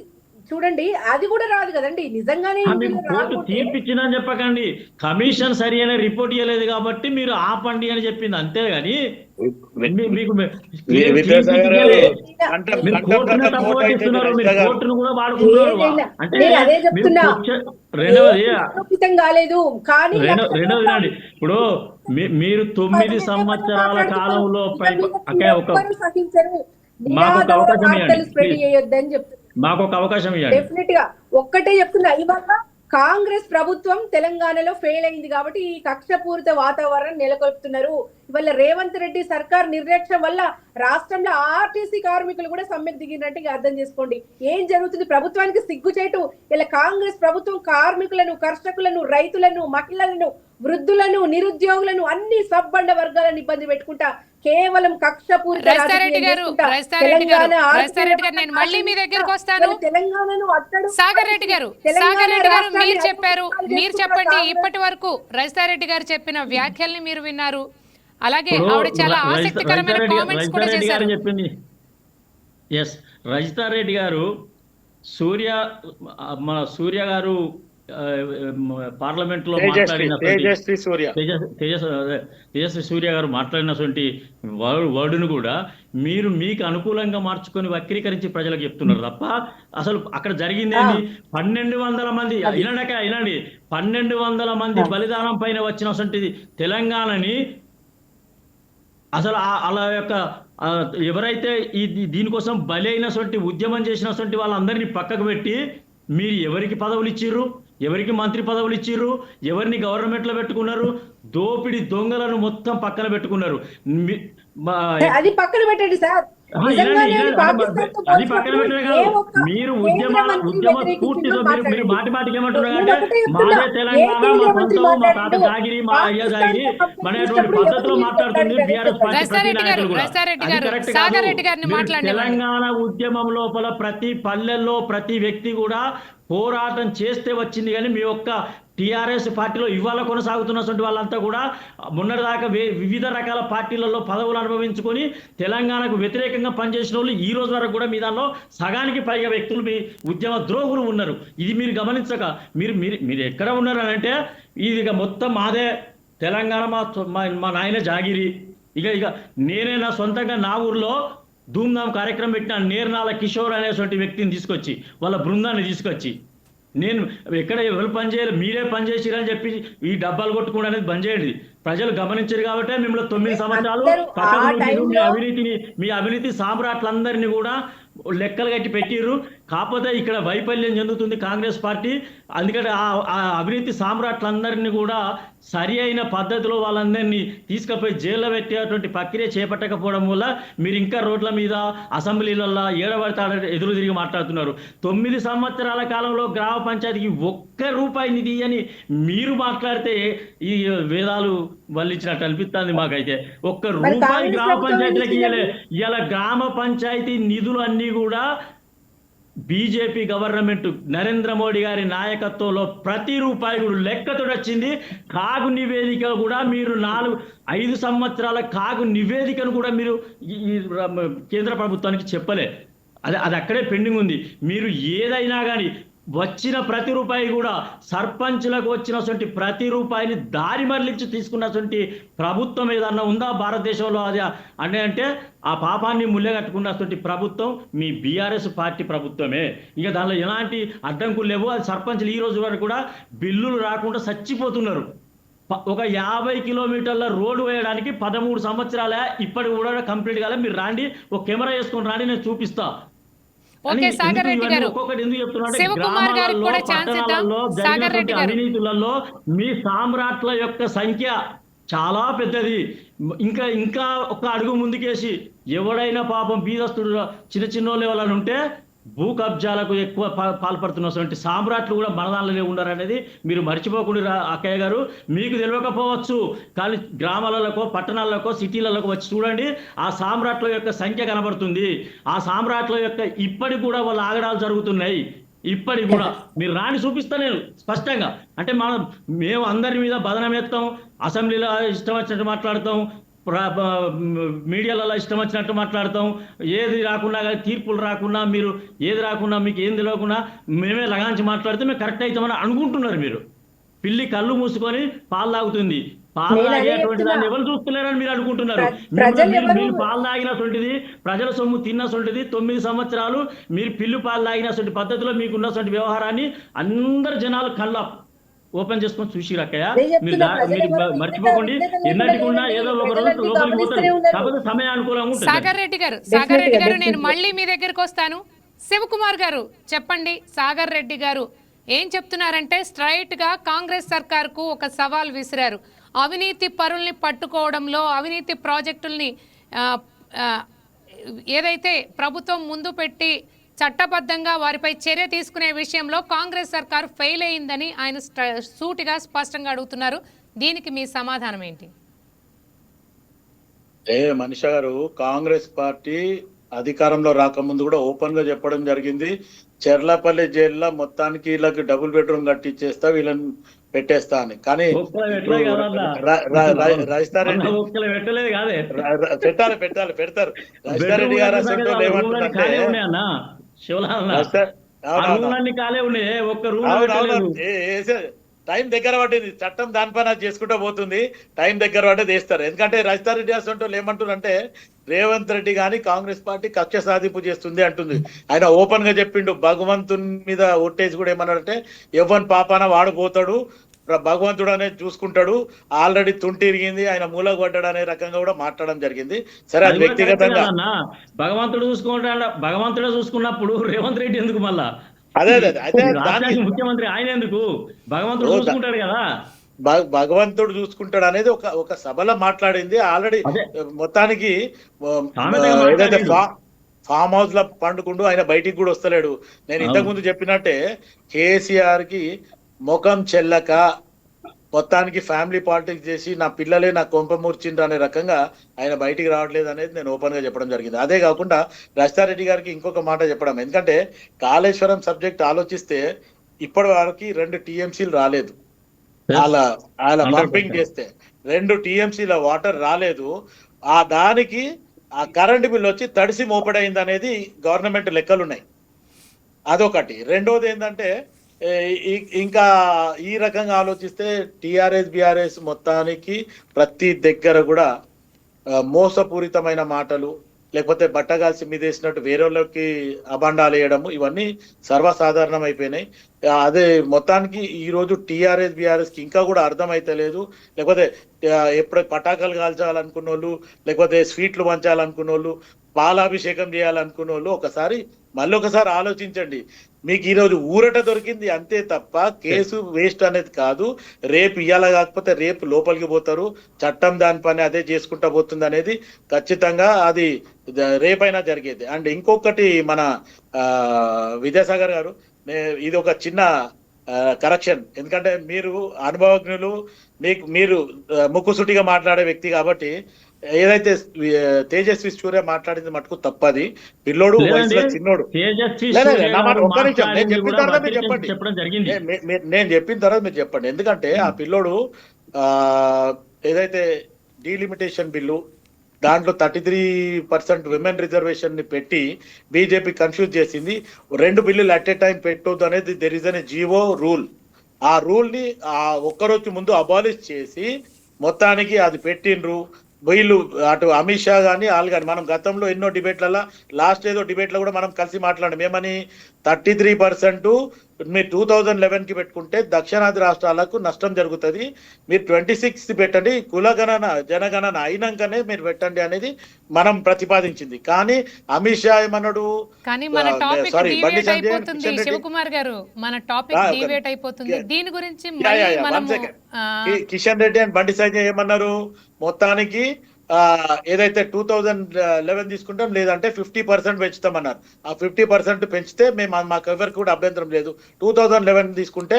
[SPEAKER 4] చూడండి, అది కూడా రాదు కదండి. నిజంగానే
[SPEAKER 3] కోర్టు తీర్పు ఇచ్చిందని చెప్పకండి. కమిషన్ సరి అయిన రిపోర్ట్ ఇవ్వలేదు కాబట్టి మీరు ఆపండి అని చెప్పింది, అంతేగాని మీకు కోర్టును కూడా వాడుకుంటున్నారు. అంటే రెండవది ఇప్పుడు మీరు 9 సంవత్సరాల కాలంలో మాకు ఒక అవకాశం ఇవ్వండి.
[SPEAKER 4] డెఫినెట్ గా ఒక్కటే చెప్తున్నా, ఇవాళ కాంగ్రెస్ ప్రభుత్వం తెలంగాణలో ఫెయిల్ అయింది కాబట్టి ఈ కక్షపూరిత వాతావరణం నెలకొల్పుతున్నారు. ఇవాళ రేవంత్ రెడ్డి సర్కార్ నిర్లక్ష్యం వల్ల రాష్ట్రంలో ఆర్టీసీ కార్మికులు కూడా సమ్మెకు దిగినట్టు అర్థం చేసుకోండి. ఏం జరుగుతుంది? ప్రభుత్వానికి సిగ్గుచేటు. ఇలా కాంగ్రెస్ ప్రభుత్వం కార్మికులను, కర్షకులను, రైతులను, మహిళలను, వృద్ధులను, నిరుద్యోగులను, అన్ని సబ్బండ వర్గాలను ఇబ్బంది పెట్టుకుంటా కేవలం కక్షపూరిత
[SPEAKER 1] తెలంగాణను మీరు చెప్పండి. ఇప్పటి వరకు రజితారెడ్డి గారు చెప్పిన వ్యాఖ్యల్ని మీరు విన్నారు. అలాగే ఆవిడ చాలా ఆసక్తికరమైన కామెంట్స్ కూడా చేశారు.
[SPEAKER 3] చెప్పింది రజితారెడ్డి గారు, మన సూర్య గారు పార్లమెంట్ లో మాట్లాడిన తేజస్వి సూర్య గారు మాట్లాడినటువంటి వర్డును కూడా మీరు మీకు అనుకూలంగా మార్చుకొని వక్రీకరించి ప్రజలకు చెప్తున్నారు తప్ప అసలు అక్కడ జరిగిందేమి? 1200 మంది ఇలాంటి 1200 మంది బలిదానం పైన వచ్చినటువంటి తెలంగాణని అసలు అలా యొక్క ఎవరైతే దీనికోసం బలి అయినటువంటి ఉద్యమం చేసినటువంటి వాళ్ళందరినీ పక్కకు పెట్టి మీరు ఎవరికి పదవులు ఇచ్చిర్రు, ఎవరికి మంత్రి పదవులు ఇచ్చిర్రు, ఎవరిని గవర్నమెంట్ లో పెట్టుకున్నారు? దోపిడి దొంగలను మొత్తం పక్కన పెట్టుకున్నారు.
[SPEAKER 4] అది పక్కన పెట్టండి సార్.
[SPEAKER 3] అది పక్కన పెట్టలే కాదు, మీరు ఉద్యమ స్ఫూర్తితో మీరు మాటికి ఏమంటున్నారంటే మాదే తెలంగాణ, మా సొంతం, మా తాత జాగిరి, మా అయ్య జాగిరి అనేటువంటి పద్ధతిలో మాట్లాడుతుంది బీఆర్ఎస్ పార్టీ ప్రతి నాయకులు కూడా. అది కరెక్ట్ కాదు. తెలంగాణ ఉద్యమం లోపల ప్రతి పల్లెల్లో ప్రతి వ్యక్తి కూడా పోరాటం చేస్తే వచ్చింది. కానీ మీ యొక్క టీఆర్ఎస్ పార్టీలో ఇవాళ కొనసాగుతున్నటువంటి వాళ్ళంతా కూడా మొన్నటిదాకా వివిధ రకాల పార్టీలలో పదవులు అనుభవించుకొని తెలంగాణకు వ్యతిరేకంగా పనిచేసిన వాళ్ళు ఈ రోజు వరకు కూడా మీ దానిలో సగానికి పైగా వ్యక్తులు మీ ఉద్యమ ద్రోహులు ఉన్నారు. ఇది మీరు గమనించక మీరు ఎక్కడ ఉన్నారు అని అంటే ఇది మొత్తం మాదే తెలంగాణ, మా నాయన జాగిరి. ఇక నేనే నా సొంతంగా నా ఊర్లో ధూమ్ధామ్ కార్యక్రమం పెట్టిన నేర్నాల కిషోర్ అనేటువంటి వ్యక్తిని తీసుకొచ్చి వాళ్ళ బృందాన్ని తీసుకొచ్చి నేను ఎక్కడ ఎవరు పనిచేయాలి మీరే పనిచేసిరని చెప్పి ఈ డబ్బాలు కొట్టుకోవడం అనేది బంద్ చేయండి. ప్రజలు గమనించారు కాబట్టి మిమ్మల్ని 9 సంవత్సరాలు పక్కన మీ అవినీతి సామ్రాట్లందరినీ కూడా లెక్కలు కట్టి పెట్టిర్రు. కాకపోతే ఇక్కడ వైఫల్యం చెందుతుంది కాంగ్రెస్ పార్టీ. అందుకని ఆ అవినీతి సామ్రాట్లందరినీ కూడా సరి అయిన పద్ధతిలో వాళ్ళందరినీ తీసుకుపోయి జైల్లో పెట్టేటువంటి ప్రక్రియ చేపట్టకపోవడం వల్ల మీరు ఇంకా రోడ్ల మీద, అసెంబ్లీలలో ఏడబడతా ఎదురు తిరిగి మాట్లాడుతున్నారు. 9 సంవత్సరాల కాలంలో గ్రామ పంచాయతీకి ₹1 నిధి అని మీరు మాట్లాడితే ఈ వేదాలు వల్లించినట్టు అనిపిస్తుంది మాకైతే. ₹1 గ్రామ పంచాయతీలకు ఇవ్వలే. ఇలా గ్రామ పంచాయతీ నిధులు అన్నీ కూడా బీజేపీ గవర్నమెంట్ నరేంద్ర మోడీ గారి నాయకత్వంలో ప్రతి రూపాయి కూడా లెక్కతో వచ్చింది. కాగు నివేదిక కూడా మీరు 5 సంవత్సరాల కాగు నివేదికను కూడా మీరు కేంద్ర ప్రభుత్వానికి చెప్పలే. అది అక్కడే పెండింగ్ ఉంది. మీరు ఏదైనా కానీ వచ్చిన ప్రతి రూపాయి కూడా సర్పంచ్లకు వచ్చినటువంటి ప్రతి రూపాయిని దారి మరలించి తీసుకున్నటువంటి ప్రభుత్వం ఏదన్నా ఉందా భారతదేశంలో? అది అంటే ఆ పాపాన్ని ముల్లెగట్టుకున్నటువంటి ప్రభుత్వం మీ బీఆర్ఎస్ పార్టీ ప్రభుత్వమే. ఇక దానిలో ఎలాంటి అడ్డంకులు లేవు. అది సర్పంచ్లు ఈ రోజు వరకు కూడా బిల్లులు రాకుండా చచ్చిపోతున్నారు. ఒక 50 కిలోమీటర్ల రోడ్డు వేయడానికి 13 సంవత్సరాలే, ఇప్పటికి కూడా కంప్లీట్ కాలే. మీరు రాండి, ఒక కెమెరా వేసుకొని రాండి, నేను చూపిస్తా.
[SPEAKER 1] ఓకే సాగర్ రెడ్డి గారు, శివకుమార్ గారికి కూడా ఛాన్స్ ఇద్దాం. సాగర్ రెడ్డి గారు,
[SPEAKER 3] అవినీతులలో మీ సామ్రాట్ల యొక్క సంఖ్య చాలా పెద్దది. ఇంకా ఇంకా ఒక అడుగు ముందుకేసి ఎవడైనా పాపం బీదస్తుడు చిన్న చిన్నోళ్ళు ఎవరైనా ఉంటే భూ కబ్జాలకు ఎక్కువ పాల్పడుతున్నటువంటి సామ్రాట్లు కూడా మన దానిలోనే ఉన్నారనేది మీరు మర్చిపోకుండా అక్కయ్య గారు. మీకు తెలియకపోవచ్చు, కానీ గ్రామాలలోకో పట్టణాలకో సిటీలలోకి వచ్చి చూడండి, ఆ సామ్రాట్ల యొక్క సంఖ్య కనబడుతుంది. ఆ సామ్రాట్ల యొక్క ఇప్పటికి కూడా వాళ్ళ ఆగడాలు జరుగుతున్నాయి. ఇప్పటికి కూడా మీరు రాని చూపిస్తా నేను స్పష్టంగా. అంటే మేము అందరి మీద బదనం ఎత్తాం, అసెంబ్లీలో ఇష్టం వచ్చినట్టు మాట్లాడతాం, మీడియాలలో ఇష్టం వచ్చినట్టు మాట్లాడతాం, ఏది రాకుండా తీర్పులు రాకుండా మీరు ఏది రాకుండా మీకు ఏం తెలియకుండా మేమే లగాంచి మాట్లాడితే మేము కరెక్ట్ అవుతామని అనుకుంటున్నారు మీరు. పిల్లి కళ్ళు మూసుకొని పాలు తాగుతుంది, పాలు తాగేటువంటి దాన్ని ఎవరు చూస్తలేరని మీరు అనుకుంటున్నారు. మీరు పాలు తాగినటువంటిది, ప్రజల సొమ్ము తిన్నటువంటిది, 9 సంవత్సరాలు మీరు పిల్లి పాలు తాగినటువంటి పద్ధతిలో మీకు ఉన్నటువంటి వ్యవహారాన్ని అందరు జనాలు కళ్ళ ఓపెన్ చేసుకొని చూసిరక్కయ్య. మీరు మర్చిపోకండి, ఎన్నటికున్నా ఏదో ఒక రోజు లోపలికి పోతారు, కాకపోతే సమయానుకూలంగా ఉంటుంది.
[SPEAKER 1] సాగర్ రెడ్డి గారు, నేను మళ్ళీ మీ దగ్గరకు వస్తాను. శివకుమార్ గారు చెప్పండి. సాగర్ రెడ్డి గారు ఏం చెప్తున్నారంటే స్ట్రైట్ గా కాంగ్రెస్ సర్కార్కు ఒక సవాల్ విసిరారు. అవినీతి పరుల్ని పట్టుకోవడంలో, అవినీతి ప్రాజెక్టుల్ని ఏదైతే ప్రభుత్వం ముందు పెట్టి చట్టబద్ధంగా వారిపై చర్య తీసుకునే విషయంలో కాంగ్రెస్ సర్కారు ఫెయిల్ అయిందని ఆయన సూటిగా స్పష్టంగా అడుగుతున్నారు. దీనికి మీ సమాధానం ఏంటి?
[SPEAKER 2] మనిషి గారు, కాంగ్రెస్ పార్టీ అధికారంలో రాకముందు కూడా ఓపెన్ గా చెప్పడం జరిగింది, చెర్లపల్లి జైల్లో మొత్తానికి వీళ్ళకి డబుల్ బెడ్రూమ్ కట్టించేస్తా, వీళ్ళని పెట్టేస్తా అని. కానీ పెడతారు. రాజారెడ్డి గారు అసెంబ్లీలో ఏమంటారంటే టైం దగ్గర పట్టింది, చట్టం దానిపైన చేసుకుంటూ పోతుంది, టైం దగ్గర పడ్డది వేస్తారు. ఎందుకంటే రాజారెడ్డి అసలు ఏమంటున్నారంటే రేవంత్ రెడ్డి గాని కాంగ్రెస్ పార్టీ కక్ష సాధింపు చేస్తుంది అంటుంది. ఆయన ఓపెన్ గా చెప్పిండు, భగవంతుని మీద ఓటేసి కూడా ఏమన్నాడంటే ఎవరి పాపాన వాడు పోతాడు, భగవంతుడు అనేది చూసుకుంటాడు, ఆల్రెడీ తుంటి ఇరిగింది, ఆయన మూలకు పడ్డాడు అనే రకంగా కూడా మాట్లాడడం జరిగింది. సరే, అది వ్యక్తిగతంగా
[SPEAKER 3] భగవంతుడు చూసుకుంటాడు, భగవంతుడే చూసుకున్నప్పుడు రేవంత్ రెడ్డి ఎందుకు మళ్ళా?
[SPEAKER 2] అదే
[SPEAKER 3] ముఖ్యమంత్రి ఆయన ఎందుకు? భగవంతుడు చూసుకుంటాడు కదా.
[SPEAKER 2] భగవంతుడు చూసుకుంటాడు అనేది ఒక సభలో మాట్లాడింది. ఆల్రెడీ మొత్తానికి ఏదైతే ఫామ్ హౌస్ లో పండుకుంటూ ఆయన బయటికి కూడా వస్తలేడు. నేను ఇంతకు ముందు చెప్పినట్టే కేసీఆర్ కి ముఖం చెల్లక మొత్తానికి ఫ్యామిలీ పాలిటిక్స్ చేసి నా పిల్లలే నా కొంపమూర్చిండ్రు అనే రకంగా ఆయన బయటికి రావట్లేదు అనేది నేను ఓపెన్ గా చెప్పడం జరిగింది. అదే కాకుండా రాజారెడ్డి గారికి ఇంకొక మాట చెప్పడం, ఎందుకంటే కాళేశ్వరం సబ్జెక్ట్ ఆలోచిస్తే ఇప్పటి వరకు 2 టీఎంసీలు రాలేదు. అలా పంపింగ్ చేస్తే 2 టీఎంసీల వాటర్ రాలేదు. దానికి ఆ కరెంటు బిల్ వచ్చి తడిసి మోపడైంది అనేది గవర్నమెంట్ లెక్కలున్నాయి. అదొకటి. రెండోది ఏంటంటే ఇంకా ఈ రకంగా ఆలోచిస్తే టీఆర్ఎస్ బీఆర్ఎస్ మొత్తానికి ప్రతి దగ్గర కూడా మోసపూరితమైన మాటలు, లేకపోతే బట్టగాల్సి మీదేసినట్టు వేరే వాళ్ళకి అబండాలు వేయడము, ఇవన్నీ సర్వసాధారణం అయిపోయినాయి. అదే మొత్తానికి ఈరోజు టీఆర్ఎస్ బీఆర్ఎస్కి ఇంకా కూడా అర్థమైతే లేదు. లేకపోతే ఎప్పుడు పటాకాలు కాల్చాలనుకున్న వాళ్ళు, లేకపోతే స్వీట్లు పంచాలనుకున్న వాళ్ళు, పాలాభిషేకం చేయాలనుకున్న వాళ్ళు మళ్ళీ ఒకసారి ఆలోచించండి. మీకు ఈరోజు ఊరట దొరికింది అంతే తప్ప కేసు వేస్ట్ అనేది కాదు. రేపు ఇయ్యాల కాకపోతే రేపు లోపలికి పోతారు, చట్టం దాని పని అదే చేసుకుంటా పోతుంది అనేది ఖచ్చితంగా అది రేపైనా జరిగేది. అండ్ ఇంకొకటి, మన విద్యాసాగర్ గారు, ఇది ఒక చిన్న కరెక్షన్. ఎందుకంటే మీరు అనుభవజ్ఞులు, మీరు ముక్కుసూటిగా మాట్లాడే వ్యక్తి కాబట్టి ఏదైతే తేజస్వి సూర్య మాట్లాడింది మటుకు తప్పది. పిల్లోడు వయసులో చిన్నోడు. ఒక్క నిమిషం, నేను చెప్పిన తర్వాత మీరు చెప్పండి. ఎందుకంటే ఆ పిల్లోడు ఏదైతే డీలిమిటేషన్ బిల్లు, దాంట్లో 33% విమెన్ రిజర్వేషన్ ని పెట్టి బీజేపీ కన్ఫ్యూజ్ చేసింది. 2 బిల్లులు అట్ ఏ టైం పెట్టొద్దు అనేది దెర్ ఇస్ అనే జీవో రూల్. ఆ రూల్ ని ఒక్కరోజు ముందు అబాలిష్ చేసి మొత్తానికి అది పెట్టిండ్రు. వీళ్ళు అటు అమిత్ షా కానీ వాళ్ళు కానీ మనం గతంలో ఎన్నో డిబేట్లలో లాస్ట్ ఏదో డిబేట్లో కూడా మనం కలిసి మాట్లాడాం. ఏమని 33% మీరు 2011కి పెట్టుకుంటే దక్షిణాది రాష్ట్రాలకు నష్టం జరుగుతుంది, మీరు 26 పెట్టండి, కులగణన జనగణన అయినాకనే మీరు పెట్టండి అనేది మనం ప్రతిపాదించింది. కానీ అమిత్ షా ఏమన్నాడు,
[SPEAKER 1] కానీ మన టాపిక్
[SPEAKER 2] సారీ బండి
[SPEAKER 1] డివేట్
[SPEAKER 2] సంజయ్
[SPEAKER 1] అయిపోతుంది
[SPEAKER 2] కిషన్ రెడ్డి,
[SPEAKER 1] శివకుమార్ గారు, మన టాపిక్ డివేట్ అయిపోతుంది. దీని గురించి మళ్ళీ మనము
[SPEAKER 2] కిషన్ రెడ్డి అండ్ బండి సంజయ్ ఏమన్నారు, మొత్తానికి ఏదైతే 2011 తీసుకుంటాం లేదంటే 50% పెంచుతామన్నారు. ఆ 50% పెంచితే మేము మాకు ఎవరికి కూడా అభ్యంతరం లేదు. 2011 తీసుకుంటే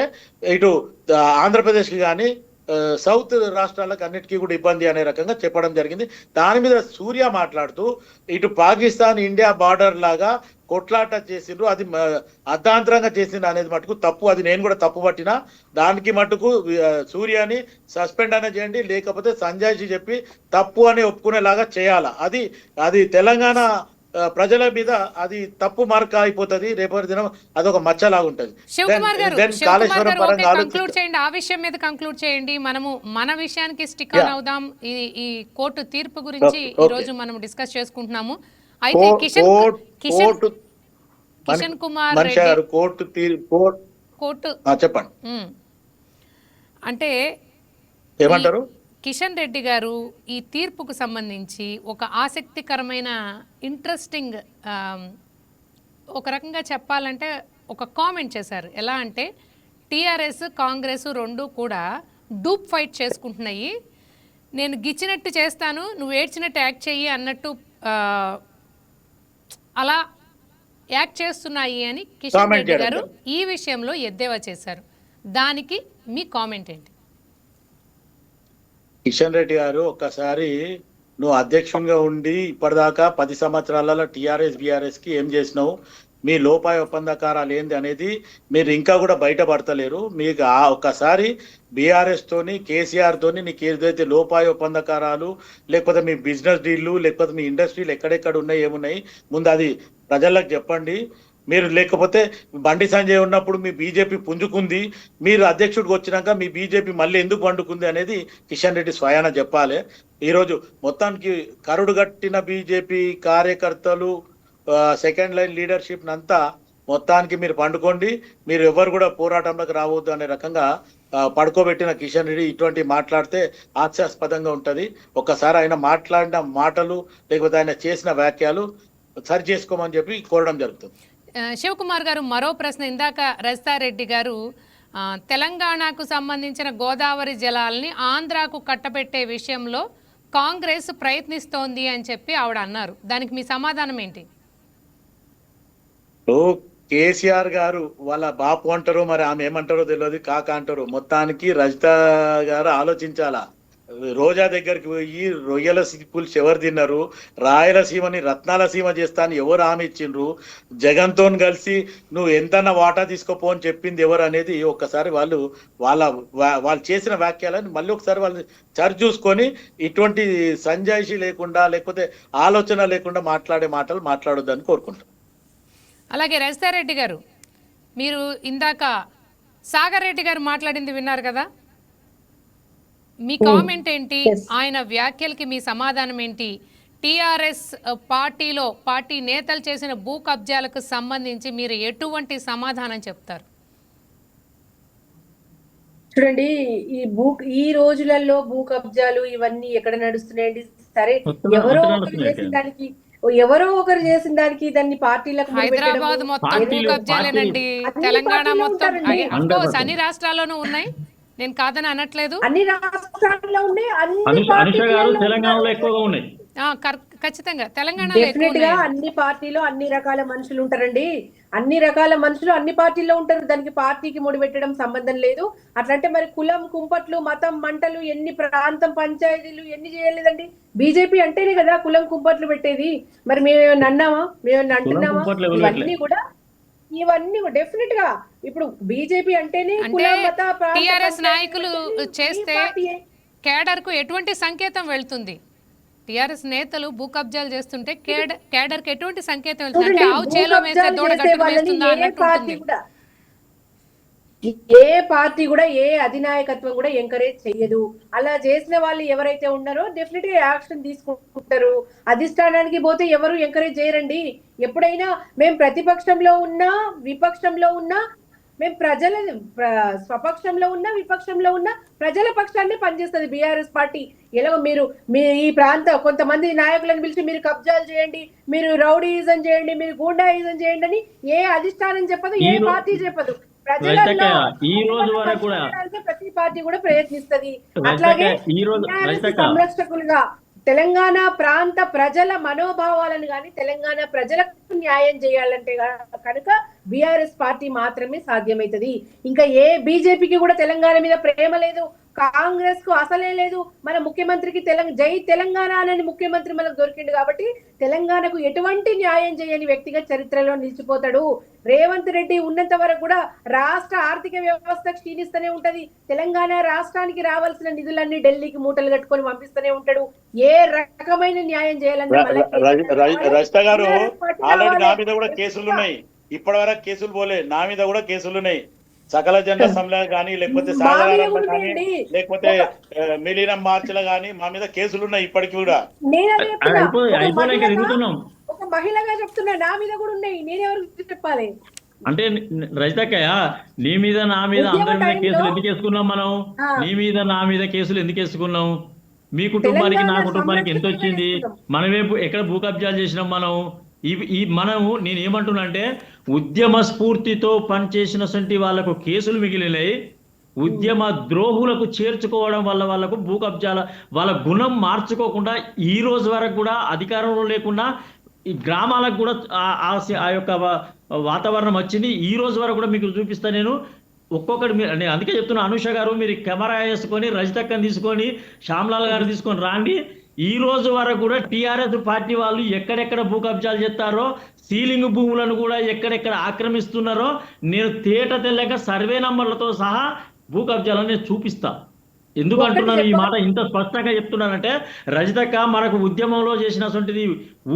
[SPEAKER 2] ఇటు ఆంధ్రప్రదేశ్కి కానీ సౌత్ రాష్ట్రాలకు అన్నిటికీ కూడా ఇబ్బంది అనే రకంగా చెప్పడం జరిగింది. దాని మీద సూర్య మాట్లాడుతూ ఇటు పాకిస్తాన్ ఇండియా బార్డర్ లాగా కొట్లాట చేసిండ్రు, అది అర్ధాంతరంగా చేసిండ్రు అనేది మటుకు తప్పు. అది నేను కూడా తప్పు పట్టినా దానికి మటుకు సూర్యని సస్పెండ్ అనే చేయండి, లేకపోతే సంజయ్జీ చెప్పి తప్పు అని ఒప్పుకునేలాగా చేయాలా. అది తెలంగాణ ప్రజల మీద అది తప్పు మార్క్ అయిపోతుంది. రేపటి దినం అదొక మచ్చలాగా ఉంటుంది.
[SPEAKER 1] శివకుమార్ గారు కంక్లూడ్ చేయండి, ఆ విషయం మీద కంక్లూడ్ చేయండి. మనము మన విషయానికి స్టిక్ ఆన్ అవుదాం. ఈ కోర్టు తీర్పు గురించి ఈ రోజు మనం డిస్కస్ చేసుకుంటున్నాము. అయితే కిషన్ కుమార్ రెడ్డి కోర్టు
[SPEAKER 2] చెప్పండి
[SPEAKER 1] అంటే
[SPEAKER 2] ఏమంటారు,
[SPEAKER 1] కిషన్ రెడ్డి గారు ఈ తీర్పుకు సంబంధించి ఒక ఆసక్తికరమైన ఇంట్రెస్టింగ్ ఒక రకంగా చెప్పాలంటే ఒక కామెంట్ చేశారు. ఎలా అంటే టీఆర్ఎస్ కాంగ్రెస్ రెండు కూడా డూప్ ఫైట్ చేసుకుంటున్నాయి, నేను గిచ్చినట్టు చేస్తాను నువ్వు ఏడ్చినట్టు యాక్ట్ చెయ్యి అన్నట్టు అలా యాక్ట్ చేస్తున్నాయి అని కిషన్ రెడ్డి గారు ఈ విషయంలో ఎద్దేవా చేశారు. దానికి మీ కామెంట్ ఏంటి?
[SPEAKER 2] కిషన్ రెడ్డి గారు, ఒక్కసారి నువ్వు అధ్యక్షునిగా ఉండి ఇప్పటిదాకా 10 సంవత్సరాలలో టీఆర్ఎస్ బీఆర్ఎస్ కి ఏం చేసినావు, మీ లోపాయ ఒప్పందకారాలు ఏంది అనేది మీరు ఇంకా కూడా బయటపడతలేరు. మీకు ఒక్కసారి బీఆర్ఎస్ తోని కేసీఆర్ తోని నీకు ఏదైతే లోపాయ ఒప్పందకారాలు లేకపోతే మీ బిజినెస్ డీళ్లు లేకపోతే మీ ఇండస్ట్రీలు ఎక్కడెక్కడ ఉన్నాయి ఏమున్నాయి ముందు అది ప్రజలకు చెప్పండి. మీరు లేకపోతే బండి సంజయ్ ఉన్నప్పుడు మీ బీజేపీ పుంజుకుంది, మీరు అధ్యక్షుడికి వచ్చినాక మీ బీజేపీ మళ్ళీ ఎందుకు పండుకుంది అనేది కిషన్ రెడ్డి స్వయాన చెప్పాలి. ఈరోజు మొత్తానికి కరుడు గట్టిన బీజేపీ కార్యకర్తలు సెకండ్ లైన్ లీడర్షిప్ అంతా మొత్తానికి మీరు పండుకోండి, మీరు ఎవరు కూడా పోరాటంలోకి రావద్దు అనే రకంగా పడుకోబెట్టిన కిషన్ రెడ్డి ఇటువంటి మాట్లాడితే హాస్యాస్పదంగా ఉంటుంది. ఒక్కసారి ఆయన మాట్లాడిన మాటలు లేకపోతే ఆయన చేసిన వ్యాఖ్యలు సరి చేసుకోమని చెప్పి కోరడం జరుగుతుంది.
[SPEAKER 1] శివకుమార్ గారు, మరో ప్రశ్న. ఇందాక రజితారెడ్డి గారు తెలంగాణకు సంబంధించిన గోదావరి జలాల్ని ఆంధ్రాకు కట్టబెట్టే విషయంలో కాంగ్రెస్ ప్రయత్నిస్తోంది అని చెప్పి ఆవిడ అన్నారు. దానికి మీ సమాధానం ఏంటి?
[SPEAKER 2] కేసీఆర్ గారు వాళ్ళ బాపు అంటారో మరి ఆమె ఏమంటారో తెలియదు, కాక అంటారు. మొత్తానికి రజిత గారు ఆలోచించాలా. రోజా దగ్గరికి పోయి రొయ్యల పులుసు ఎవరు తిన్నారు, రాయలసీమని రత్నాల సీమ చేస్తా అని ఎవరు హామీ ఇచ్చిండ్రు, జగన్తో కలిసి నువ్వు ఎంతన్నా వాటా తీసుకోపో అని చెప్పింది ఎవరు అనేది ఒక్కసారి వాళ్ళు చేసిన వ్యాఖ్యలని మళ్ళీ ఒకసారి వాళ్ళు చర్చ చూసుకొని ఇటువంటి సంజాయిషి లేకుండా లేకపోతే ఆలోచన లేకుండా మాట్లాడే మాటలు మాట్లాడొద్దని కోరుకుంటాం.
[SPEAKER 1] అలాగే రజితారెడ్డి గారు, మీరు ఇందాక సాగర్ రెడ్డి గారు మాట్లాడింది విన్నారు కదా, మీ కామెంట్ ఏంటి? ఆయన వ్యాఖ్యలకి మీ సమాధానం ఏంటి? టీఆర్ఎస్ పార్టీ నేతలు చేసిన భూ కబ్జాలకు సంబంధించి మీరు ఎటువంటి సమాధానం చెప్తారు?
[SPEAKER 4] చూడండి, ఈ రోజులలో భూ కబ్జాలు ఇవన్నీ ఎక్కడ నడుస్తున్నాయండి? సరే, ఎవరో ఒకరు చేసిన దానికి దాన్ని పార్టీలకు
[SPEAKER 1] హైదరాబాద్ మొత్తం భూ కబ్జాలేనండి, తెలంగాణ మొత్తం అన్ని రాష్ట్రాల్లోనూ ఉన్నాయి, నేను కాదని అనట్లేదు.
[SPEAKER 4] అన్ని రాష్ట్రాల్లో ఉన్నాయి,
[SPEAKER 3] తెలంగాణలో ఎక్కువగా ఉన్నాయి.
[SPEAKER 1] ఖచ్చితంగా తెలంగాణ
[SPEAKER 4] డెఫినెట్ గా అన్ని పార్టీలో అన్ని రకాల మనుషులు ఉంటారండి. అన్ని రకాల మనుషులు అన్ని పార్టీల్లో ఉంటారు. దానికి పార్టీకి ముడిపెట్టడం సంబంధం లేదు. అట్లంటే మరి కులం కుంపట్లు మతం మంటలు ఎన్ని ప్రాంతం పంచాయతీలు ఎన్ని చేయలేదండి? బీజేపీ అంటేనే కదా కులం కుంపట్లు పెట్టేది. మరి మేమేమన్నా అన్నామా? మేమన్నా అంటున్నామా? ఇవన్నీ డెఫినెట్ గా ఇప్పుడు బీజేపీ అంటేనే
[SPEAKER 1] టిఆర్ఎస్ నాయకులు చేస్తే కేడర్ కు ఎటువంటి సంకేతం వెళ్తుంది? టిఆర్ఎస్ నేతలు భూ కబ్జాలు చేస్తుంటే కేడర్కి ఎటువంటి సంకేతం వెళ్తుంది?
[SPEAKER 4] చూడండి,
[SPEAKER 1] అంటే ఆవు
[SPEAKER 4] భూ
[SPEAKER 1] చేలో వేసే
[SPEAKER 4] కబ్జాలు
[SPEAKER 1] దూడ
[SPEAKER 4] చేసే
[SPEAKER 1] గట్టును
[SPEAKER 4] వాళ్ళని
[SPEAKER 1] వేస్తుందా
[SPEAKER 4] ఏ
[SPEAKER 1] అన్నట్టు
[SPEAKER 4] పార్టీ
[SPEAKER 1] ఉంటుంది.
[SPEAKER 4] కూడా ఏ అధినాయకత్వం కూడా ఎంకరేజ్ చెయ్యదు. అలా చేసిన వాళ్ళు ఎవరైతే ఉన్నారో డెఫినెట్ గా యాక్షన్ తీసుకుంటారు. అధిష్టానానికి పోతే ఎవరు ఎంకరేజ్ చేయరండి. ఎప్పుడైనా మేము ప్రతిపక్షంలో ఉన్నా విపక్షంలో ఉన్నా మేము స్వపక్షంలో ఉన్నా విపక్షంలో ఉన్నా ప్రజల పక్షాన్ని పనిచేస్తుంది బీఆర్ఎస్ పార్టీ. ఎలాగో మీ ఈ ప్రాంత కొంతమంది నాయకులను పిలిచి మీరు కబ్జాలు చేయండి, మీరు రౌడీయిజం చేయండి, మీరు గూండాయిజం చేయండి అని ఏ అధిష్టానం చెప్పదు, ఏ పార్టీ చెప్పదు. ప్రజలలో
[SPEAKER 3] ఈ రోజు వరకు కూడా
[SPEAKER 4] ప్రతి పార్టీ కూడా ప్రయత్నిస్తది. అట్లాగే సంరక్షకులుగా తెలంగాణ ప్రాంత ప్రజల మనోభావాలను కానీ తెలంగాణ ప్రజలకు న్యాయం చేయాలంటే కనుక బీఆర్ఎస్ పార్టీ మాత్రమే సాధ్యమవుతుంది. ఇంకా ఏ బీజేపీకి కూడా తెలంగాణ మీద ప్రేమ లేదు, కాంగ్రెస్ కు అసలే లేదు. మన ముఖ్యమంత్రికి జై తెలంగాణ అని ముఖ్యమంత్రి మనకు దొరికిండు కాబట్టి తెలంగాణకు ఎటువంటి న్యాయం చేయని వ్యక్తిగా చరిత్రలో నిలిచిపోతాడు. రేవంత్ రెడ్డి ఉన్నంత వరకు కూడా రాష్ట్ర ఆర్థిక వ్యవస్థ క్షీణిస్తూనే ఉంటది. తెలంగాణ రాష్ట్రానికి రావాల్సిన నిధులన్నీ ఢిల్లీకి మూటలు కట్టుకొని పంపిస్తూనే ఉంటాడు. ఏ రకమైన న్యాయం చేయాలన్నా
[SPEAKER 2] రజిత గారు ఆల్రెడీ నా మీద కూడా కేసులు ఉన్నాయి. ఇప్పటి వరకు కేసులు పోలే, నా మీద కూడా కేసులు ఉన్నాయి. సకల జన సమ్మెలో కానీ లేకపోతే సాధారణ కానీ లేకపోతే మిలినం మార్చిలో కానీ మా మీద కేసులు ఉన్నాయి ఇప్పటికి కూడా.
[SPEAKER 4] ఒక మహిళగా చెప్తున్నా, నా మీద కూడా ఉన్నాయి. నేనెవరికి చెప్పాలి?
[SPEAKER 3] అంటే రజితక్కయ్య, నీ మీద నా మీద అందరి మీద కేసులు ఎందుకు వేసుకున్నాం మనం? నీ మీద నా మీద కేసులు ఎందుకు వేసుకున్నాం? మీ కుటుంబానికి నా కుటుంబానికి ఎంత వచ్చింది? మనమేపు ఎక్కడ భూ కబ్జాలు చేసినాం మనం? మనము నేను ఏమంటున్నా అంటే ఉద్యమ స్ఫూర్తితో పనిచేసినటువంటి వాళ్లకు కేసులు మిగిలినాయి. ఉద్యమ ద్రోహులకు చేర్చుకోవడం వల్ల వాళ్ళకు భూ కబ్జాల వాళ్ళ గుణం మార్చుకోకుండా ఈ రోజు వరకు కూడా అధికారంలో లేకుండా ఈ గ్రామాలకు కూడా ఆ యొక్క వాతావరణం వచ్చింది. ఈ రోజు వరకు కూడా మీకు చూపిస్తా నేను ఒక్కొక్కటి. నేను అందుకే చెప్తున్నా, అనుష గారు మీరు కెమెరా వేసుకొని రజితక్కని తీసుకొని శ్యామ్లాల్ గారు తీసుకొని రాండి. ఈ రోజు వరకు కూడా టీఆర్ఎస్ పార్టీ వాళ్ళు ఎక్కడెక్కడ భూ కబ్జాలు చేస్తారో, సీలింగ్ భూములను కూడా ఎక్కడెక్కడ ఆక్రమిస్తున్నారో నేను తేట తెల్లక సర్వే నంబర్లతో సహా భూ కబ్జాలను నేను చూపిస్తా. ఎందుకు అంటున్నాను ఈ మాట ఇంత స్పష్టంగా చెప్తున్నానంటే, రజితక్క మనకు ఉద్యమంలో చేసినటువంటిది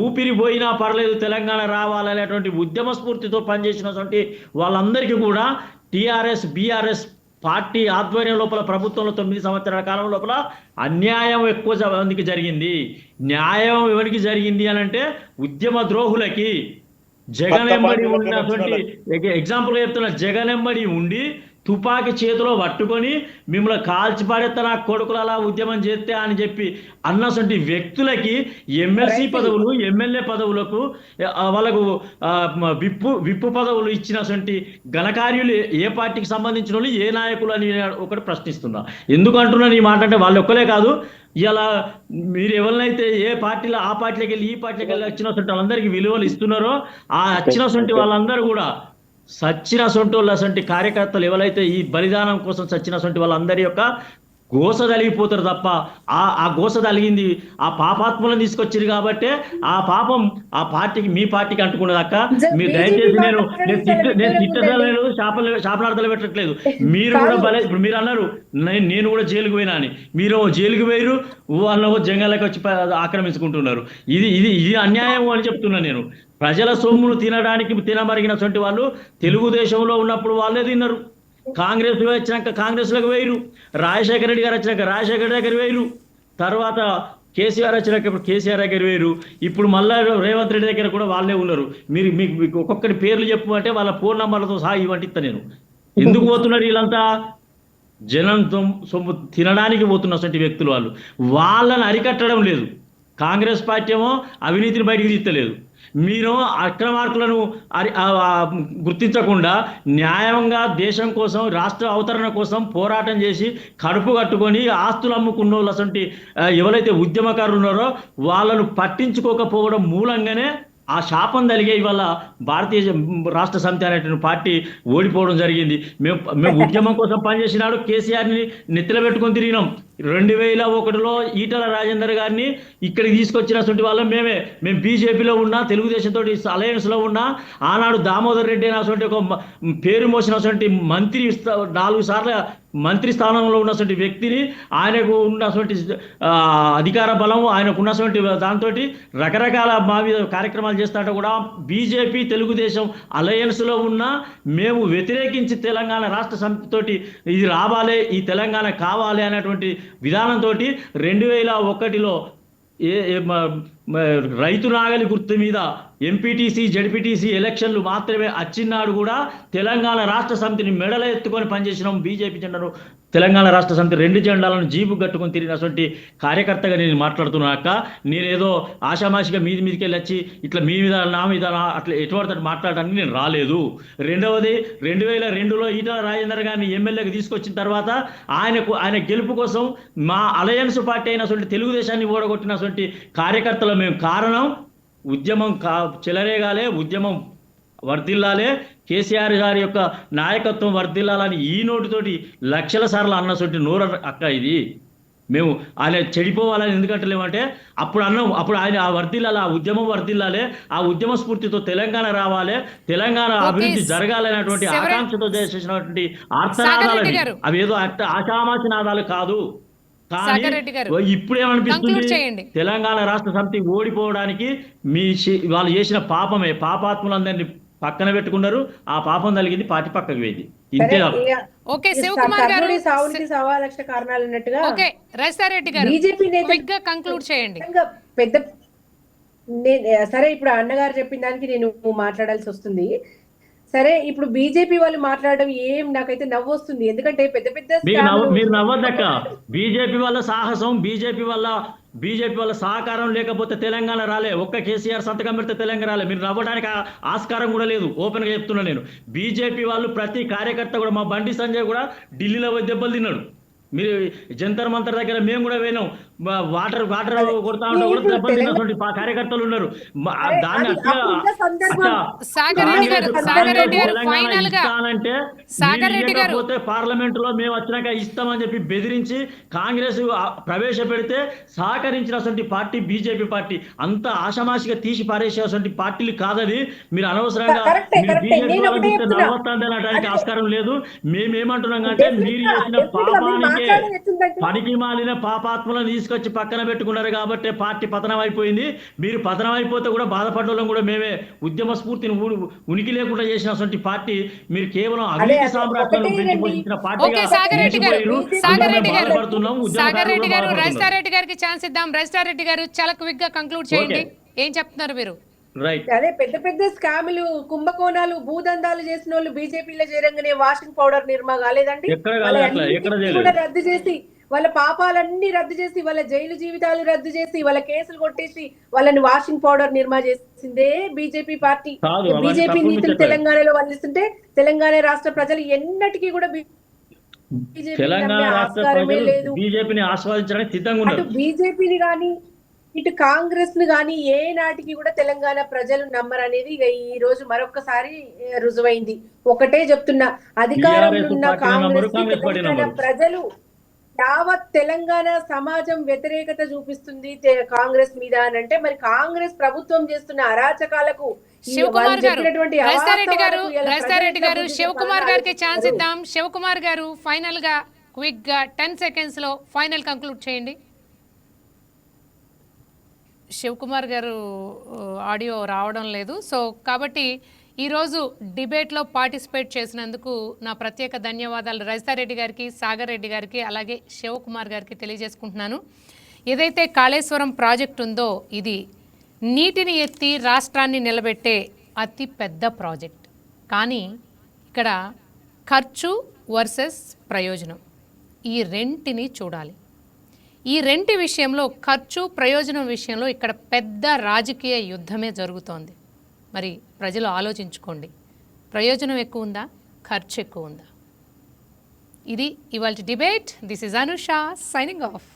[SPEAKER 3] ఊపిరి పోయినా పర్లేదు తెలంగాణ రావాలనేటువంటి ఉద్యమ స్ఫూర్తితో పనిచేసినటువంటి వాళ్ళందరికీ కూడా టీఆర్ఎస్ బీఆర్ఎస్ పార్టీ ఆధ్వర్యం లోపల ప్రభుత్వంలో 9 సంవత్సరాల కాలం లోపల అన్యాయం ఎక్కువ మందికి జరిగింది. న్యాయం ఎవరికి జరిగింది అని అంటే ఉద్యమ ద్రోహులకి. జగన్ ఎంబడి ఉన్నటువంటి ఎగ్జాంపుల్గా చెప్తున్నా, జగన్ ఎంబడి ఉండి తుపాకీ చేతిలో పట్టుకొని మిమ్మల్ని కాల్చి పడేస్తా నా కొడుకులు అలా ఉద్యమం చేస్తే అని చెప్పి అన్నటువంటి వ్యక్తులకి ఎమ్మెల్సీ పదవులు ఎమ్మెల్యే పదవులకు వాళ్ళకు విప్పు పదవులు ఇచ్చినటువంటి ఘనకార్యులు ఏ పార్టీకి సంబంధించిన వాళ్ళు, ఏ నాయకులు అని ఒకటి ప్రశ్నిస్తున్నా. ఎందుకు అంటున్నాను ఈ మాట అంటే వాళ్ళు ఒక్కలే కాదు, ఇలా మీరు ఎవరినైతే ఏ పార్టీలో ఆ పార్టీలోకి వెళ్ళి ఈ పార్టీలోకి వెళ్ళి వచ్చినటువంటి వాళ్ళందరికీ విలువలు ఇస్తున్నారో ఆ వచ్చినటువంటి వాళ్ళందరూ కూడా సచ్చిన సొంటి కార్యకర్తలు ఎవరైతే ఈ బలిదానం కోసం సచ్చిన సొంటి వాళ్ళందరి యొక్క గోస తలిగిపోతారు తప్ప ఆ గోస తలిగింది ఆ పాపాత్మలను తీసుకొచ్చారు కాబట్టి ఆ పాపం ఆ పార్టీకి మీ పార్టీకి అంటుకున్నది. అక్క మీరు దయచేసి నేను తిట్టలేదు, శాపనార్థాలు పెట్టట్లేదు. మీరు కూడా భలే ఇప్పుడు మీరు అన్నారు నేను కూడా జైలుకు పోయినా అని. మీరు జైలుకు పోయారు, వాళ్ళు జంగల్లోకి వచ్చి ఆక్రమించుకుంటున్నారు. ఇది అన్యాయం అని చెప్తున్నా నేను. ప్రజల సొమ్మును తినమరిగినటువంటి వాళ్ళు తెలుగుదేశంలో ఉన్నప్పుడు వాళ్ళే తిన్నారు. కాంగ్రెస్ వచ్చినాక కాంగ్రెస్లోకి వేయరు, రాజశేఖర రెడ్డి గారు వచ్చినాక రాజశేఖర దగ్గర వేయరు, తర్వాత కేసీఆర్ వచ్చినాక ఇప్పుడు కేసీఆర్ దగ్గర వేయరు, ఇప్పుడు మళ్ళా రేవంత్ రెడ్డి దగ్గర కూడా వాళ్ళే ఉన్నారు. మీకు ఒక్కొక్కటి పేర్లు చెప్పు అంటే వాళ్ళ ఫోన్ నంబర్లతో సహా ఇవ్వంటిస్తా నేను. ఎందుకు పోతున్నారు వీళ్ళంతా? జనం సొమ్ము తినడానికి పోతున్నటువంటి వ్యక్తులు వాళ్ళు. వాళ్ళని అరికట్టడం లేదు. కాంగ్రెస్ పార్టీ ఏమో అవినీతిని బయటికి తీస్తలేదు. మీరు అక్రమార్కులను గుర్తించకుండా న్యాయంగా దేశం కోసం రాష్ట్ర అవతరణ కోసం పోరాటం చేసి కడుపు కట్టుకొని ఆస్తులు అమ్ముకున్న వాళ్ళు అసంటి ఎవరైతే ఉద్యమకారులు ఉన్నారో వాళ్ళను పట్టించుకోకపోవడం మూలంగానే ఆ శాపం తలిగే ఇవాళ భారతీయ రాష్ట్ర సమితి అనేటువంటి పార్టీ ఓడిపోవడం జరిగింది. మేము ఉద్యమం కోసం పనిచేసినాడు కేసీఆర్ని నెత్తిలో పెట్టుకొని తిరిగినాం. 2001లో ఈటల రాజేందర్ గారిని ఇక్కడికి తీసుకొచ్చినటువంటి వాళ్ళం మేము బీజేపీలో ఉన్నా, తెలుగుదేశంతో అలయన్స్లో ఉన్నా, ఆనాడు దామోదర్ రెడ్డి అనేటువంటి ఒక పేరు మోసినటువంటి మంత్రి 4 సార్లు మంత్రి స్థానంలో ఉన్నటువంటి వ్యక్తిని, ఆయనకు ఉన్నటువంటి అధికార బలం, ఆయనకు ఉన్నటువంటి దాంతో రకరకాల కార్యక్రమాలు చేస్తుంటే కూడా బీజేపీ తెలుగుదేశం అలయన్స్లో ఉన్నా మేము వ్యతిరేకించి తెలంగాణ రాష్ట్ర సమితితోటి ఇది రావాలి, ఈ తెలంగాణ కావాలి అనేటువంటి విధానంతో 2001లో రైతు నాగలి గుర్తు మీద ఎంపీటీసీ జడ్పీటీసీ ఎలక్షన్లు మాత్రమే వచ్చినాడు కూడా తెలంగాణ రాష్ట్ర సమితిని మెడల ఎత్తుకొని పనిచేసినాం. బీజేపీ జెండాను, తెలంగాణ రాష్ట్ర సమితి 2 జెండాలను జీపు కట్టుకొని తిరిగినటువంటి కార్యకర్తగా నేను మాట్లాడుతున్నాక, నేనేదో ఆషామాషిగా మీదికి వెళ్ళి వచ్చి ఇట్లా మీ మీద నా మీద అట్లా ఎటువంటి మాట్లాడడానికి నేను రాలేదు. రెండవది 2002లో ఈటల రాజేందర్ గారిని ఎమ్మెల్యేగా తీసుకొచ్చిన తర్వాత ఆయన గెలుపు కోసం మా అలయన్స్ పార్టీ అయినటువంటి తెలుగుదేశాన్ని ఓడగొట్టినటువంటి కార్యకర్తలు మేము కారణం. ఉద్యమం చెలరేగాలే, ఉద్యమం వర్ధిల్లాలే, కేసీఆర్ గారి యొక్క నాయకత్వం వర్ధిల్లాలని ఈ నోటితోటి లక్షల సార్లు అన్నటువంటి నోరు అక్క ఇది. మేము ఆయన చెడిపోవాలని ఎందుకంటలేమంటే అప్పుడు ఆయన ఆ వర్ధిల్లాలి, ఆ ఉద్యమం వర్ధిల్లాలి, ఆ ఉద్యమ స్ఫూర్తితో తెలంగాణ రావాలి, తెలంగాణ అభివృద్ధి జరగాలనేటువంటి ఆకాంక్షతో చేసినటువంటి ఆర్తనాదాలని, అవి ఏదో ఆషామాషి నాదాలు కాదు. కానీ ఇప్పుడు ఏమనిపిస్తుంది, తెలంగాణ రాష్ట్ర సమితి ఓడిపోవడానికి వాళ్ళు చేసిన పాపమే. పాపాత్ములందరినీ పక్కన పెట్టుకున్నారు, ఆ పాపం కలిగింది, పార్టీ పక్కకు పోయింది. ఇంతే.
[SPEAKER 1] ఓకే, శివకుమార్ గారు
[SPEAKER 4] సవాలక్ష కారణాలు అన్నట్టుగా
[SPEAKER 1] రజితారెడ్డి గారు కంక్లూడ్ చేయండి.
[SPEAKER 4] పెద్ద సరే, ఇప్పుడు అన్నగారు చెప్పిన దానికి నేను మాట్లాడాల్సి వస్తుంది. సరే, ఇప్పుడు బీజేపీ వాళ్ళు మాట్లాడడం నాకైతే నవ్వు వస్తుంది. ఎందుకంటే పెద్ద పెద్ద
[SPEAKER 3] మీరు నవ్వద్దక్క. బీజేపీ వల్ల సాహసం, బీజేపీ వల్ల సహకారం లేకపోతే తెలంగాణ రాలే. ఒక్క కేసీఆర్ సంతకం పెడితే తెలంగాణ రాలే. మీరు నవ్వడానికి ఆస్కారం కూడా లేదు. ఓపెన్ గా చెప్తున్నా నేను. బీజేపీ వాళ్ళు ప్రతి కార్యకర్త కూడా, మా బండి సంజయ్ కూడా ఢిల్లీలో పోయి దెబ్బలు తిన్నాడు. మీరు జంతర్ మంతర్ దగ్గర మేము కూడా పోయినాం. వాటర్ కొడతా ఉంటా కూడా దెబ్బలు తిన్నటువంటి కార్యకర్తలు ఉన్నారు. దాన్ని లేకపోతే పార్లమెంట్ లో మేము వచ్చినాక ఇస్తామని చెప్పి బెదిరించి కాంగ్రెస్ ప్రవేశపెడితే సహకరించినటువంటి పార్టీ బీజేపీ పార్టీ. అంత ఆషమాషిగా తీసి పారేసేటువంటి పార్టీలు కాదది. మీరు అనవసరంగా బీజేపీ నవ్వొస్తానికి ఆస్కారం లేదు. మేమేమంటున్నాం అంటే, మీరు చేసిన పాపానికి పనికి మాలిన పాపాత్మలను తీసుకొచ్చి పక్కన పెట్టుకున్నారు కాబట్టి పార్టీ పతనం అయిపోయింది. మీరు పతనం అయిపోతే కూడా బాధపడడం కూడా మేమే. ఉద్యమ స్ఫూర్తిని ఉనికి లేకుండా చేసినటువంటి పార్టీ మీరు కేవలం అవినీతి సామ్రాజ్యాలను పెంచిపోయించిన పార్టీగా బాధపడుతున్నాం.
[SPEAKER 1] రజితారెడ్డి గారికి ఛాన్స్ ఇద్దాం. రజితారెడ్డి గారు చాలా క్విక్ గా కంక్లూడ్ చేయండి. ఏం చెప్తున్నారు మీరు?
[SPEAKER 4] అదే పెద్ద పెద్ద స్కాములు, కుంభకోణాలు, భూదందాలు చేసిన వాళ్ళు బీజేపీలో చేరంగానే వాషింగ్ పౌడర్ నిర్మా కాలేదండి. కూడా రద్దు చేసి, వాళ్ళ పాపాలన్నీ రద్దు చేసి, వాళ్ళ జైలు జీవితాలు రద్దు చేసి, వాళ్ళ కేసులు కొట్టేసి వాళ్ళని వాషింగ్ పౌడర్ నిర్మా చేసిందే బీజేపీ పార్టీ. బీజేపీ నీతులు తెలంగాణలో వల్లిస్తుంటే తెలంగాణ రాష్ట్ర ప్రజలు ఎన్నటికీ కూడా
[SPEAKER 3] బీజేపీని ఆస్వాదించడానికి సిద్ధంగా ఉన్నారు.
[SPEAKER 4] బీజేపీని గాని ఇటు కాంగ్రెస్ ను గాని ఏ నాటికి కూడా తెలంగాణ ప్రజలు నమ్మరనేది ఇక ఈ రోజు మరొకసారి రుజువైంది. ఒకటే చెప్తున్నా, అధికారంలో ఉన్న కాంగ్రెస్ ప్రజలు యావత్ తెలంగాణ సమాజం వ్యతిరేకత చూపిస్తుంది కాంగ్రెస్ మీద అని అంటే, మరి కాంగ్రెస్ ప్రభుత్వం చేస్తున్న అరాచకాలకు
[SPEAKER 1] శివకుమార్ గారు శివకుమార్ గారికి ఛాన్స్ ఇద్దాం. శివకుమార్ గారు ఫైనల్ గా క్విక్ గా 10 seconds లో ఫైనల్ కంక్లూడ్ చేయండి. శివకుమార్ గారు ఆడియో రావడం లేదు. సో కాబట్టి ఈరోజు డిబేట్లో పార్టిసిపేట్ చేసినందుకు నా ప్రత్యేక ధన్యవాదాలు రజితారెడ్డి గారికి, సాగర్ రెడ్డి గారికి, అలాగే శివకుమార్ గారికి తెలియజేసుకుంటున్నాను. ఏదైతే కాళేశ్వరం ప్రాజెక్ట్ ఉందో ఇది నీటిని ఎత్తి రాష్ట్రాన్ని నిలబెట్టే అతి పెద్ద ప్రాజెక్ట్. కానీ ఇక్కడ ఖర్చు వర్సెస్ ప్రయోజనం ఈ రెంటిని చూడాలి. ఈ రెంటి విషయంలో, ఖర్చు ప్రయోజనం విషయంలో ఇక్కడ పెద్ద రాజకీయ యుద్ధమే జరుగుతోంది. మరి ప్రజలు ఆలోచించుకోండి, ప్రయోజనం ఎక్కువ ఉందా, ఖర్చు ఎక్కువ ఉందా? ఇది ఇవాల్టి debate. This is Anusha signing off.